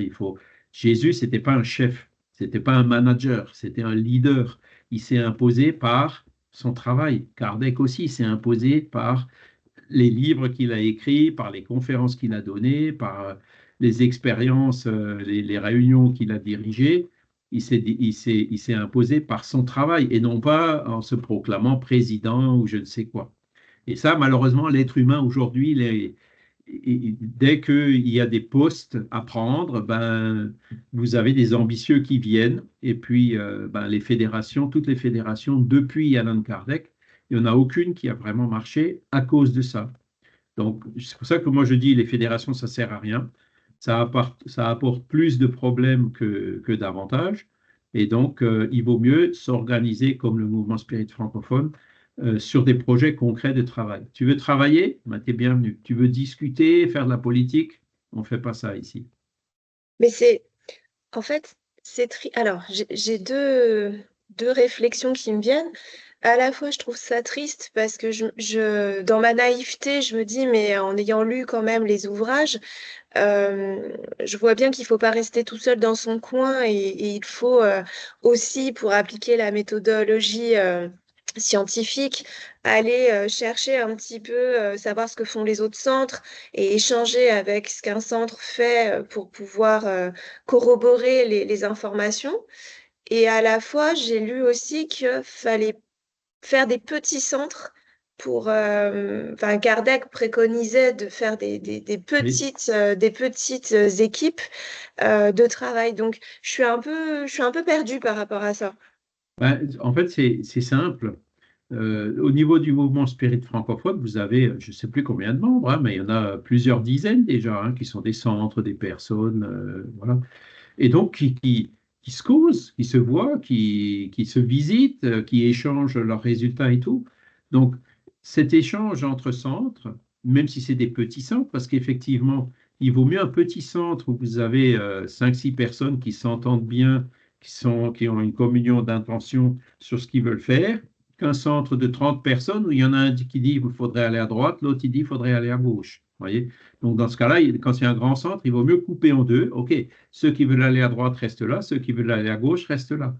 Jésus, c'était pas un chef, c'était pas un manager, c'était un leader. Il s'est imposé par son travail. Kardec aussi s'est imposé par les livres qu'il a écrits, par les conférences qu'il a données, par les expériences, les réunions qu'il a dirigées. Il s'est imposé par son travail et non pas en se proclamant président ou je ne sais quoi. Et ça, malheureusement, l'être humain aujourd'hui, dès qu'il y a des postes à prendre, vous avez des ambitieux qui viennent. Et puis, les fédérations, toutes les fédérations, depuis Allan Kardec, il n'y en a aucune qui a vraiment marché à cause de ça. Donc, c'est pour ça que moi je dis les fédérations, ça ne sert à rien. Ça apporte plus de problèmes que d'avantages. Et donc, il vaut mieux s'organiser comme le mouvement spirit francophone sur des projets concrets de travail. Tu veux travailler? Tu es bienvenu. Tu veux discuter, faire de la politique? On ne fait pas ça ici. Mais en fait, Alors, j'ai deux réflexions qui me viennent. À la fois, je trouve ça triste parce que dans ma naïveté, je me dis, mais en ayant lu quand même les ouvrages, je vois bien qu'il faut pas rester tout seul dans son coin et il faut aussi, pour appliquer la méthodologie scientifique, aller chercher un petit peu, savoir ce que font les autres centres et échanger avec ce qu'un centre fait pour pouvoir corroborer les informations. Et à la fois, j'ai lu aussi qu'il fallait faire des petits centres enfin, Kardec préconisait de faire Oui. des petites équipes de travail. Donc, je suis un peu perdue par rapport à ça. Ben, en fait, c'est simple. Au niveau du mouvement spirit francophone, vous avez, je ne sais plus combien de membres, hein, mais il y en a plusieurs dizaines déjà, hein, qui sont des centres, des personnes, voilà. Et donc qui se causent, qui se voient, qui se visitent, qui échangent leurs résultats et tout. Donc, cet échange entre centres, même si c'est des petits centres, parce qu'effectivement, il vaut mieux un petit centre où vous avez 5-6 personnes qui s'entendent bien, qui ont une communion d'intention sur ce qu'ils veulent faire, qu'un centre de 30 personnes où il y en a un qui dit il faudrait aller à droite, l'autre il dit il faudrait aller à gauche. Voyez. Donc dans ce cas-là, quand il y a un grand centre, il vaut mieux couper en deux. OK, ceux qui veulent aller à droite restent là, ceux qui veulent aller à gauche restent là.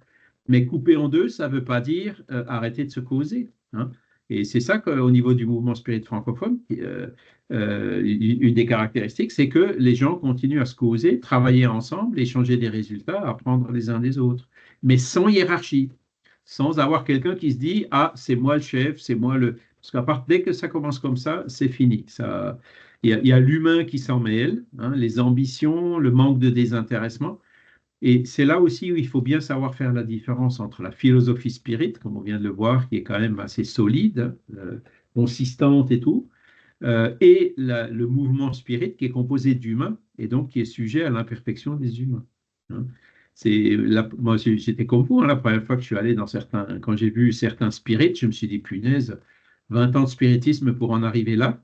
Mais couper en deux, ça ne veut pas dire arrêter de se causer, hein. Et c'est ça qu'au niveau du mouvement spirit francophone, une des caractéristiques, c'est que les gens continuent à se causer, travailler ensemble, échanger des résultats, apprendre les uns des autres, mais sans hiérarchie, sans avoir quelqu'un qui se dit, ah, c'est moi le chef, c'est moi le... Parce qu'à part, dès que ça commence comme ça, c'est fini. Ça, il y a l'humain qui s'en mêle, hein, les ambitions, le manque de désintéressement. Et c'est là aussi où il faut bien savoir faire la différence entre la philosophie spirit, comme on vient de le voir, qui est quand même assez solide, consistante et tout, et le mouvement spirit qui est composé d'humains et donc qui est sujet à l'imperfection des humains, hein. Moi, j'étais comme vous, hein, la première fois que je suis allé quand j'ai vu certains spirites, je me suis dit, punaise, 20 ans de spiritisme pour en arriver là.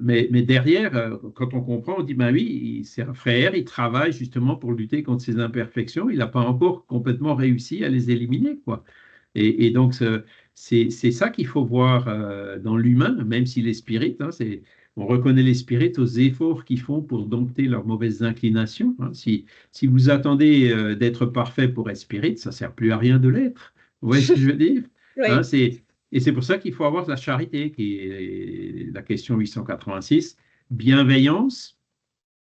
Mais derrière, quand on comprend, on dit, ben oui, c'est un frère, il travaille justement pour lutter contre ses imperfections, il n'a pas encore complètement réussi à les éliminer, quoi. Et donc, c'est ça qu'il faut voir dans l'humain, même si les spirites, hein, on reconnaît les spirites aux efforts qu'ils font pour dompter leurs mauvaises inclinations, hein. Si vous attendez d'être parfait pour être spirit, ça ne sert plus à rien de l'être. Vous voyez ce que je veux dire? Hein, Oui, et c'est pour ça qu'il faut avoir la charité, qui est la question 886, bienveillance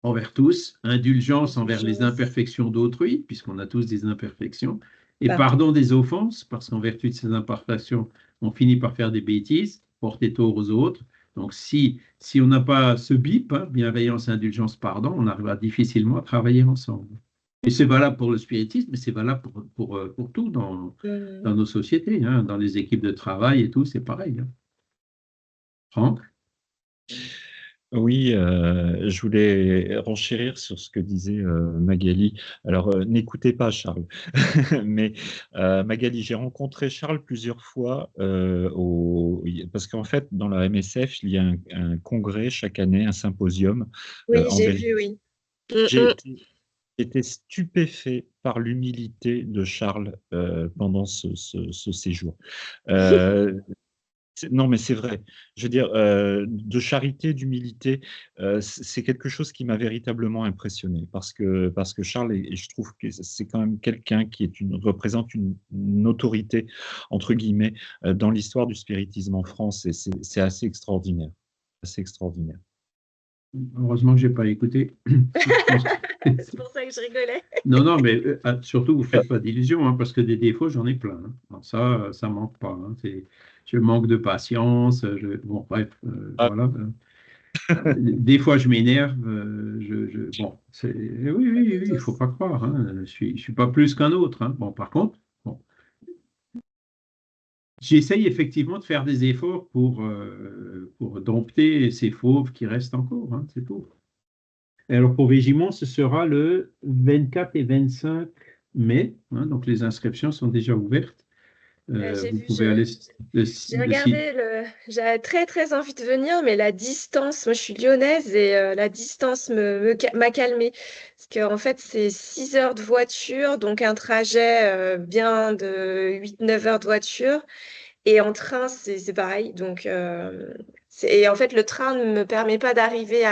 envers tous, indulgence envers les indulgence, imperfections d'autrui, puisqu'on a tous des imperfections, et pardon. pardon des offenses, parce qu'en vertu de ces imperfections, on finit par faire des bêtises, porter tort aux autres. Donc si on n'a pas ce bip, hein, bienveillance, indulgence, pardon, on arrivera difficilement à travailler ensemble. Et c'est valable pour le spiritisme, mais c'est valable pour tout dans Mhm. nos sociétés, hein, dans les équipes de travail et tout, c'est pareil, hein. Franck? Oui, je voulais renchérir sur ce que disait Magali. Alors, n'écoutez pas Charles, mais Magali, j'ai rencontré Charles plusieurs fois parce qu'en fait, dans la MSF, il y a un congrès chaque année, un symposium Oui, en j'ai vu, Belgique. oui. J'ai Mhm. été stupéfait par l'humilité de Charles pendant ce séjour. Euh, non, mais c'est vrai. Je veux dire, de charité, d'humilité, c'est quelque chose qui m'a véritablement impressionné parce que Charles, je trouve que c'est quand même quelqu'un qui représente une autorité, entre guillemets, dans l'histoire du spiritisme en France et c'est assez extraordinaire. Assez extraordinaire. Heureusement que je n'ai pas écouté. Je pense que... C'est pour ça que je rigolais. Non, non, mais surtout, vous ne faites pas d'illusions, hein, parce que des défauts, j'en ai plein, hein. Alors ça manque pas, hein. Je manque de patience. Bon, bref, Ah, voilà. Des fois, je m'énerve. Bon, oui, oui, On oui, est il ne faut tous. pas croire, hein. Je suis pas plus qu'un autre, hein. Bon, par contre, bon, j'essaye effectivement de faire des efforts pour dompter ces fauves qui restent encore, hein, c'est tout. Et alors pour Végimont, ce sera le 24 et 25 mai, hein, donc les inscriptions sont déjà ouvertes. J'ai Vous vu, pouvez aller j'ai le site. regardé j'avais très très envie de venir, mais la distance, moi je suis lyonnaise et la distance m'a calmée. Parce qu'en fait, c'est 6 heures de voiture, donc un trajet bien de 8-9 heures de voiture. Et en train, c'est pareil. Donc, et en fait, le train ne me permet pas d'arriver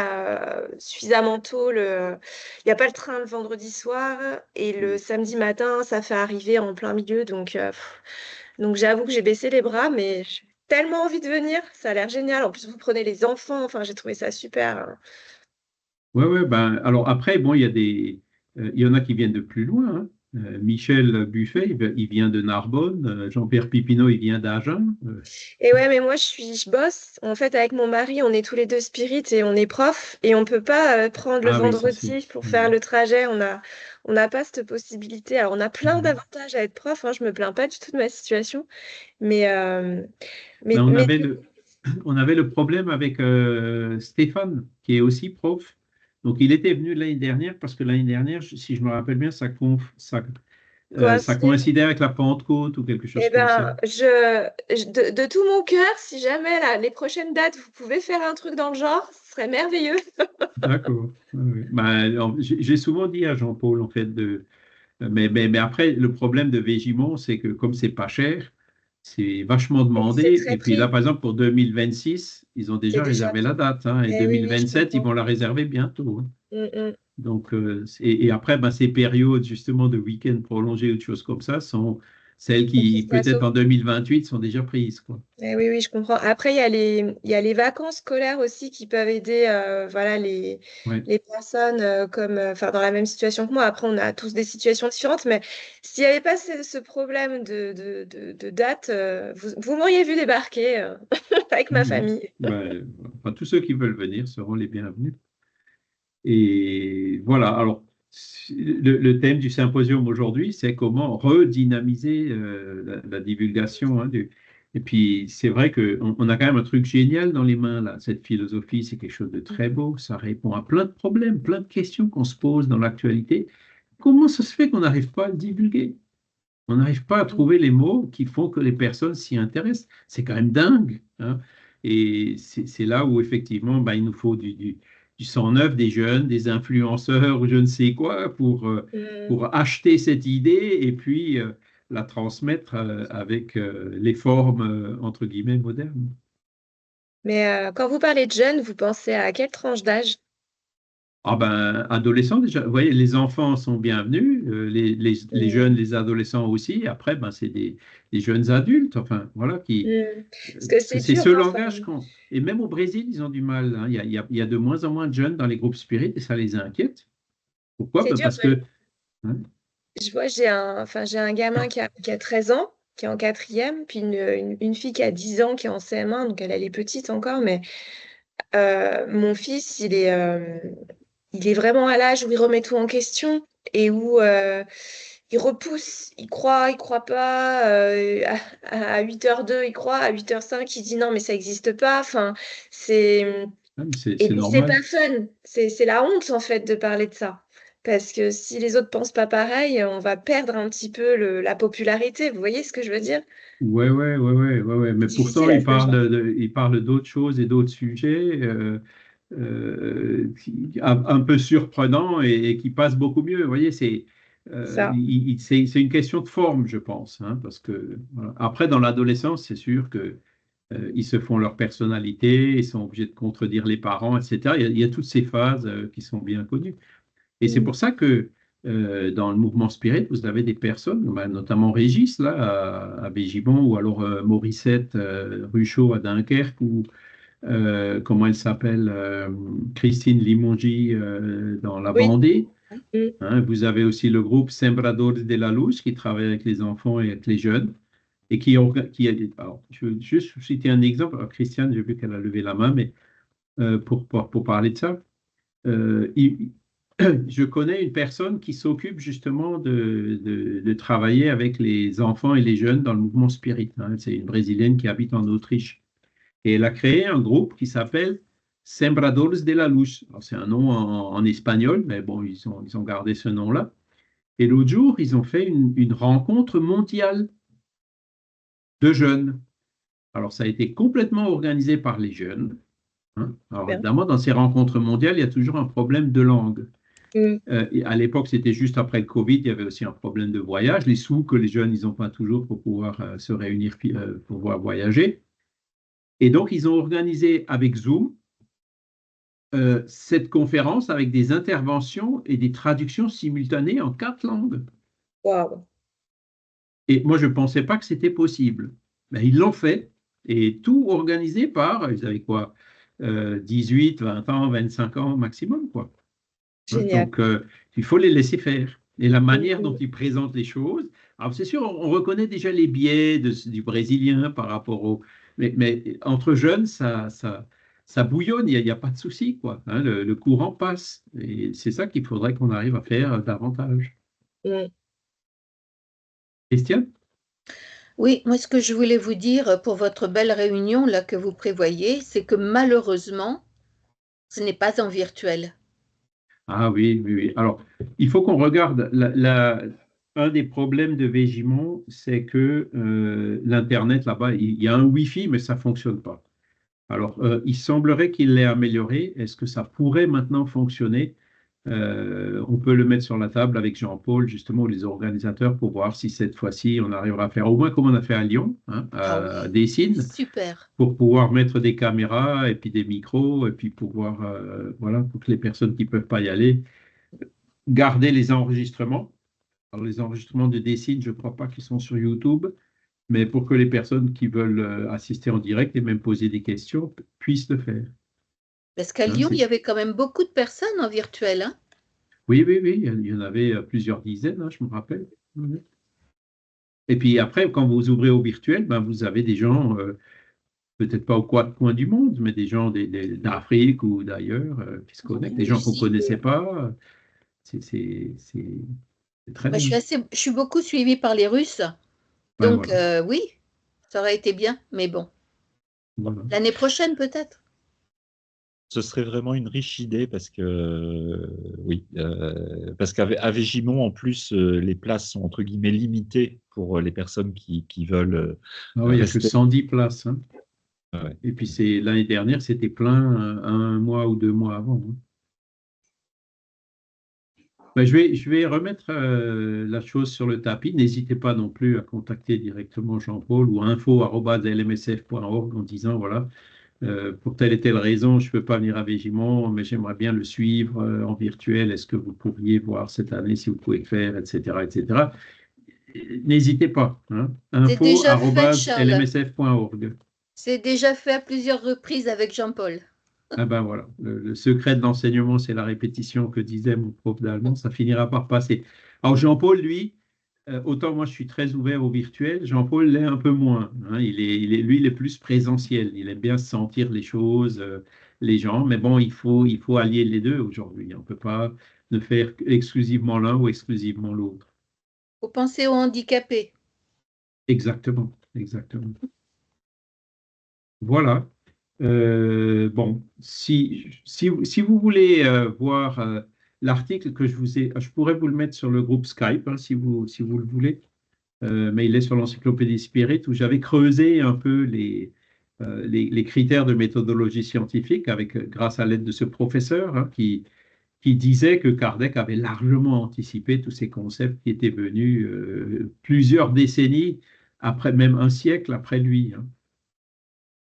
suffisamment tôt. Il n'y a pas le train le vendredi soir et le samedi matin, ça fait arriver en plein milieu. Donc j'avoue que j'ai baissé les bras, mais j'ai tellement envie de venir. Ça a l'air génial. En plus, vous prenez les enfants. Enfin, j'ai trouvé ça super, hein. Ouais, ouais, ben, alors après, bon, il y en a qui viennent de plus loin, hein. Michel Buffet, il vient de Narbonne. Jean-Pierre Pipineau, il vient d'Agen. Et ouais, mais moi, je bosse. En fait, avec mon mari, on est tous les deux spirites et on est profs. Et on peut pas prendre le Ah oui, ça c'est. vendredi pour faire le trajet. On n'a pas cette possibilité. Alors, on a plein Mhm. d'avantages à être prof, hein. Je me plains pas du tout de ma situation. Mais, euh, Ben, mais, mais on avait le problème avec Stéphane, qui est aussi prof. Donc, il était venu l'année dernière parce que l'année dernière, si je me rappelle bien, ça coïncider. coïncidait avec la Pentecôte ou quelque chose Eh comme ça. ben, de tout mon cœur, si jamais là, les prochaines dates, vous pouvez faire un truc dans le genre, ce serait merveilleux. D'accord. Oui, oui. Ben, j'ai souvent dit à Jean-Paul, en fait, mais après, le problème de Végimont, c'est que comme c'est pas cher, c'est vachement Et puis c'est demandé. très Et puis là, pris. par exemple, pour 2026, ils ont C'est déjà déjà réservé la pris. date, hein, et Eh oui, oui, je 2027, ils comprends. vont la réserver bientôt, hein. Mm, mm. Donc, et après, ben, ces périodes justement de week-end prolongés ou de choses comme ça sont celles Faut qu'il qui, se passe peut-être en 2028, sont déjà prises, quoi. Oui, oui, je comprends. Après, il y a les vacances scolaires aussi qui peuvent aider voilà, Ouais. les personnes enfin, dans la même situation que moi. Après, on a tous des situations différentes, mais s'il n'y avait pas ce problème de date, vous m'auriez vu débarquer avec ma Mhm. famille. Ben, enfin, tous ceux qui veulent venir seront les bienvenus. Et voilà, alors le thème du symposium aujourd'hui, c'est comment redynamiser la divulgation, hein, et puis c'est vrai qu'on a quand même un truc génial dans les mains là. Cette philosophie, c'est quelque chose de très beau, ça répond à plein de problèmes, plein de questions qu'on se pose dans l'actualité. Comment ça se fait qu'on n'arrive pas à le divulguer? On n'arrive pas à trouver les mots qui font que les personnes s'y intéressent. C'est quand même dingue, hein. Et c'est là où effectivement, ben, il nous faut du sang neuf, des jeunes, des influenceurs ou je ne sais quoi Mm. pour acheter cette idée et puis la transmettre avec les formes entre guillemets modernes. Mais quand vous parlez de jeunes, vous pensez à quelle tranche d'âge? Ah ben, adolescents déjà, vous voyez, les enfants sont bienvenus, les Mm. jeunes, les adolescents aussi. Après, ben, c'est des jeunes adultes, enfin, voilà, Mm. Parce que parce que c'est c'est dur, ce hein, enfin, langage qu'on. Et même au Brésil, ils ont du mal, hein. Il y a de moins en moins de jeunes dans les groupes spirites et ça les inquiète. Pourquoi? c'est Ben, dur. parce que. Hein, Je vois, j'ai un gamin qui a 13 ans, qui est en quatrième, puis une fille qui a 10 ans, qui est en CM1, donc elle est petite encore, mais mon fils, il est vraiment à l'âge où il remet tout en question et où il repousse, il croit pas, à 8h02, il croit, à 8h05, il dit non, mais ça n'existe pas, enfin, c'est... hein, Et c'est puis c'est pas normal. fun, c'est la honte en fait de parler de ça. Parce que si les autres pensent pas pareil, on va perdre un petit peu la popularité. Vous voyez ce que je veux dire? Ouais, ouais, ouais, ouais, ouais, ouais. C'est Mais pourtant, difficile à ce genre. il parle d'autres choses et d'autres sujets un peu surprenants et qui passent beaucoup mieux. Vous voyez, Ça. c'est une question de forme, je pense, hein, parce que voilà. Après, dans l'adolescence, c'est sûr que ils se font leur personnalité, ils sont obligés de contredire les parents, etc. Il y a toutes ces phases qui sont bien connues. Et c'est Mm. pour ça que dans le mouvement spirit, vous avez des personnes, ben, notamment Régis, là, à Bégibon, ou alors Morissette Ruchot à Dunkerque, ou comment elle s'appelle, Christine Limongi dans la Oui. Vendée. Mm. Hein. Vous avez aussi le groupe Sembradores de la Luz qui travaille avec les enfants et avec les jeunes. Et alors, je veux juste citer un exemple. Alors, Christiane, j'ai vu qu'elle a levé la main, mais pour parler de ça, euh, il- je connais une personne qui s'occupe justement de travailler avec les enfants et les jeunes dans le mouvement spirit, hein. C'est une Brésilienne qui habite en Autriche. Et elle a créé un groupe qui s'appelle Sembradores de la Luz. Alors, c'est un nom en espagnol, mais bon, ils ont gardé ce nom-là. Et l'autre jour, ils ont fait une rencontre mondiale de jeunes. Alors, ça a été complètement organisé par les jeunes. Hein. Alors, Bien. évidemment, dans ces rencontres mondiales, il y a toujours un problème de langue. Mm. Et à l'époque, c'était juste après le Covid, il y avait aussi un problème de voyage, les sous que les jeunes, ils n'ont pas toujours pour pouvoir se réunir, pour pouvoir voyager. Et donc, ils ont organisé avec Zoom cette conférence avec des interventions et des traductions simultanées en 4 langues. Wow. Et moi, je ne pensais pas que c'était possible. Mais ils l'ont fait, et tout organisé par, ils avaient quoi, 18, 20 ans, 25 ans maximum, quoi. Génial. Donc, il faut les laisser faire. Et la manière dont Mm. ils présentent les choses, alors c'est sûr, on reconnaît déjà les biais du Brésilien par rapport au... Mais entre jeunes, ça bouillonne, il n'y a pas de souci, quoi. Hein, le courant passe. Et c'est ça qu'il faudrait qu'on arrive à faire davantage. Mm. Christiane? Oui, moi ce que je voulais vous dire pour votre belle réunion là que vous prévoyez, c'est que malheureusement, ce n'est pas en virtuel. Ah oui, oui, oui. Alors, il faut qu'on regarde. Un des problèmes de Végimont, c'est que l'Internet là-bas, il y a un Wi-Fi, mais ça ne fonctionne pas. Alors, il semblerait qu'il l'ait amélioré. Est-ce que ça pourrait maintenant fonctionner? On peut le mettre sur la table avec Jean-Paul, justement, les organisateurs, pour voir si cette fois-ci, on arrivera à faire au moins comme on a fait à Lyon, hein, Ah à oui, Dessines, super. pour pouvoir mettre des caméras et puis des micros, et puis pouvoir, voilà, pour que les personnes qui ne peuvent pas y aller, garder les enregistrements. Alors, les enregistrements de Dessines, je ne crois pas qu'ils sont sur YouTube, mais pour que les personnes qui veulent assister en direct et même poser des questions puissent le faire. Parce qu'à Hein, Lyon, il y avait quand même beaucoup de personnes en virtuel, hein? oui, oui, oui, il y en avait plusieurs dizaines, hein, je me rappelle. Mhm. Et puis après, quand vous ouvrez au virtuel, ben, vous avez des gens, peut-être pas au coin du monde, mais des gens d'Afrique ou d'ailleurs qui se connectent, des gens qu'on ne Russie. connaissait pas. C'est très Moi, bien. je suis beaucoup suivie par les Russes, Ben, donc voilà. oui, ça aurait été bien, mais bon, Voilà. l'année prochaine peut-être. Ce serait vraiment une riche idée parce que, oui, parce qu'à Végimont, en plus, les places sont entre guillemets limitées pour les personnes qui veulent Ah oui, il n'y a que rester. 110 places. Hein. Ouais. Et puis l'année dernière, c'était plein un mois ou 2 mois avant. Hein. Ben, je vais remettre la chose sur le tapis. N'hésitez pas non plus à contacter directement Jean-Paul ou info@lmsf.org en disant, voilà, pour telle et telle raison, je ne peux pas venir à Végimont, mais j'aimerais bien le suivre en virtuel. Est-ce que vous pourriez voir cette année si vous pouvez le faire, etc., etc. N'hésitez pas. Hein. C'est déjà fait, Charles. info@lmsf.org. C'est déjà fait à plusieurs reprises avec Jean-Paul. Ah ben voilà, le secret de l'enseignement, c'est la répétition que disait mon prof d'allemand, ça finira par passer. Alors Jean-Paul, lui, autant moi je suis très ouvert au virtuel, Jean-Paul l'est un peu moins. Hein. Lui, il est plus présentiel, il aime bien sentir les choses, les gens, mais bon, il faut allier les deux aujourd'hui. On ne peut pas ne faire exclusivement l'un ou exclusivement l'autre. Faut penser aux handicapés. Exactement, exactement. Voilà. Bon, si vous voulez voir l'article que je pourrais vous le mettre sur le groupe Skype, hein, si vous le voulez, mais il est sur l'encyclopédie Spirit où j'avais creusé un peu les critères de méthodologie scientifique grâce à l'aide de ce professeur hein, qui disait que Kardec avait largement anticipé tous ces concepts qui étaient venus plusieurs décennies après, même un siècle après lui. Hein.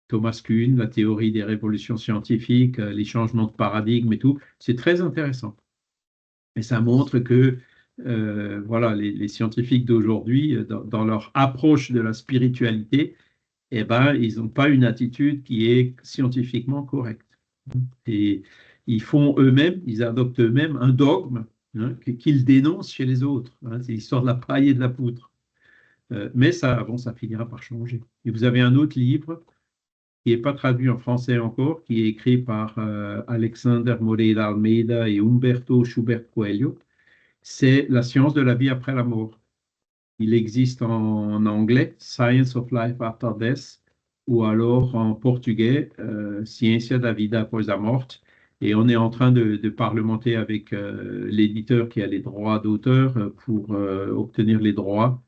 Thomas Kuhn, la théorie des révolutions scientifiques, les changements de paradigme et tout, c'est très intéressant. Et ça montre que voilà, les scientifiques d'aujourd'hui, dans leur approche de la spiritualité, eh ben, ils n'ont pas une attitude qui est scientifiquement correcte. Et ils font eux-mêmes, ils adoptent eux-mêmes un dogme hein, qu'ils dénoncent chez les autres. Hein, c'est l'histoire de la paille et de la poutre. Mais ça, bon, ça finira par changer. Et vous avez un autre livre qui n'est pas traduit en français encore, qui est écrit par Alexander Moreira Almeida et Humberto Schubert Coelho. C'est La science de la vie après la mort. Il existe en anglais, Science of Life After Death, ou alors en portugais, Ciência da vida após a morte. Et on est en train de parlementer avec l'éditeur qui a les droits d'auteur pour obtenir les droits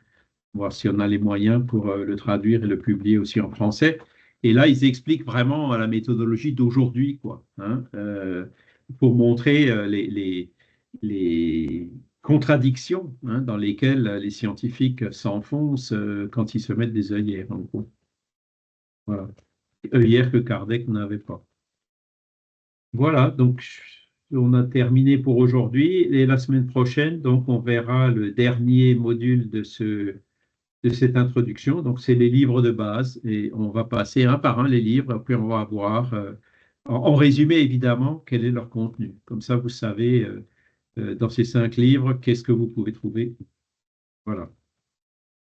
voir si on a les moyens pour le traduire et le publier aussi en français. Et là, ils expliquent vraiment la méthodologie d'aujourd'hui, quoi, hein, pour montrer les contradictions, hein, dans lesquelles les scientifiques s'enfoncent quand ils se mettent des œillères, en gros. Voilà. Œillères que Kardec n'avait pas. Voilà, donc on a terminé pour aujourd'hui. Et la semaine prochaine, donc, on verra le dernier module de cette introduction. Donc, c'est les livres de base et on va passer un par un les livres. Puis on va voir, en résumé évidemment, quel est leur contenu. Comme ça, vous savez, dans ces 5 livres, qu'est-ce que vous pouvez trouver. Voilà.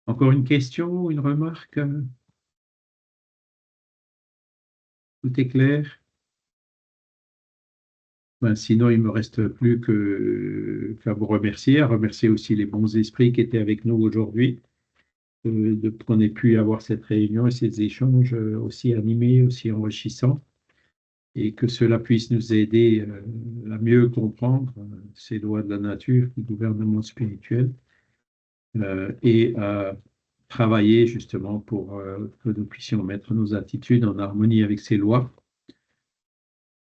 Encore une question, une remarque? Tout est clair? Ben, sinon, il ne me reste plus qu'à vous remercier, à remercier aussi les bons esprits qui étaient avec nous aujourd'hui, qu'on ait pu avoir cette réunion et ces échanges aussi animés, aussi enrichissants, et que cela puisse nous aider à mieux comprendre ces lois de la nature qui gouvernent le monde spirituel et à travailler justement pour que nous puissions mettre nos attitudes en harmonie avec ces lois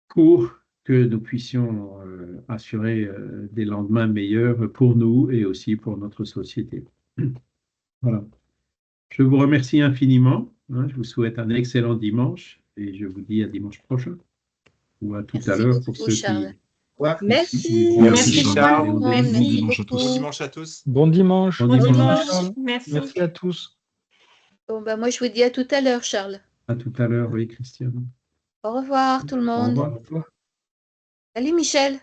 pour que nous puissions assurer des lendemains meilleurs pour nous et aussi pour notre société. Voilà. Je vous remercie infiniment. Hein, je vous souhaite un excellent dimanche et je vous dis à dimanche prochain ou à tout à l'heure pour ceux Charles. Merci. Merci Charles. Merci. Bon dimanche à beaucoup. tous. Bon dimanche à tous. Bon dimanche. Bon dimanche. Charles. Merci. Merci à tous. Bon, ben, moi, je vous dis à tout à l'heure, Charles. À tout à l'heure, oui, Christiane. Au revoir, tout le Au monde. revoir. Salut, Michel.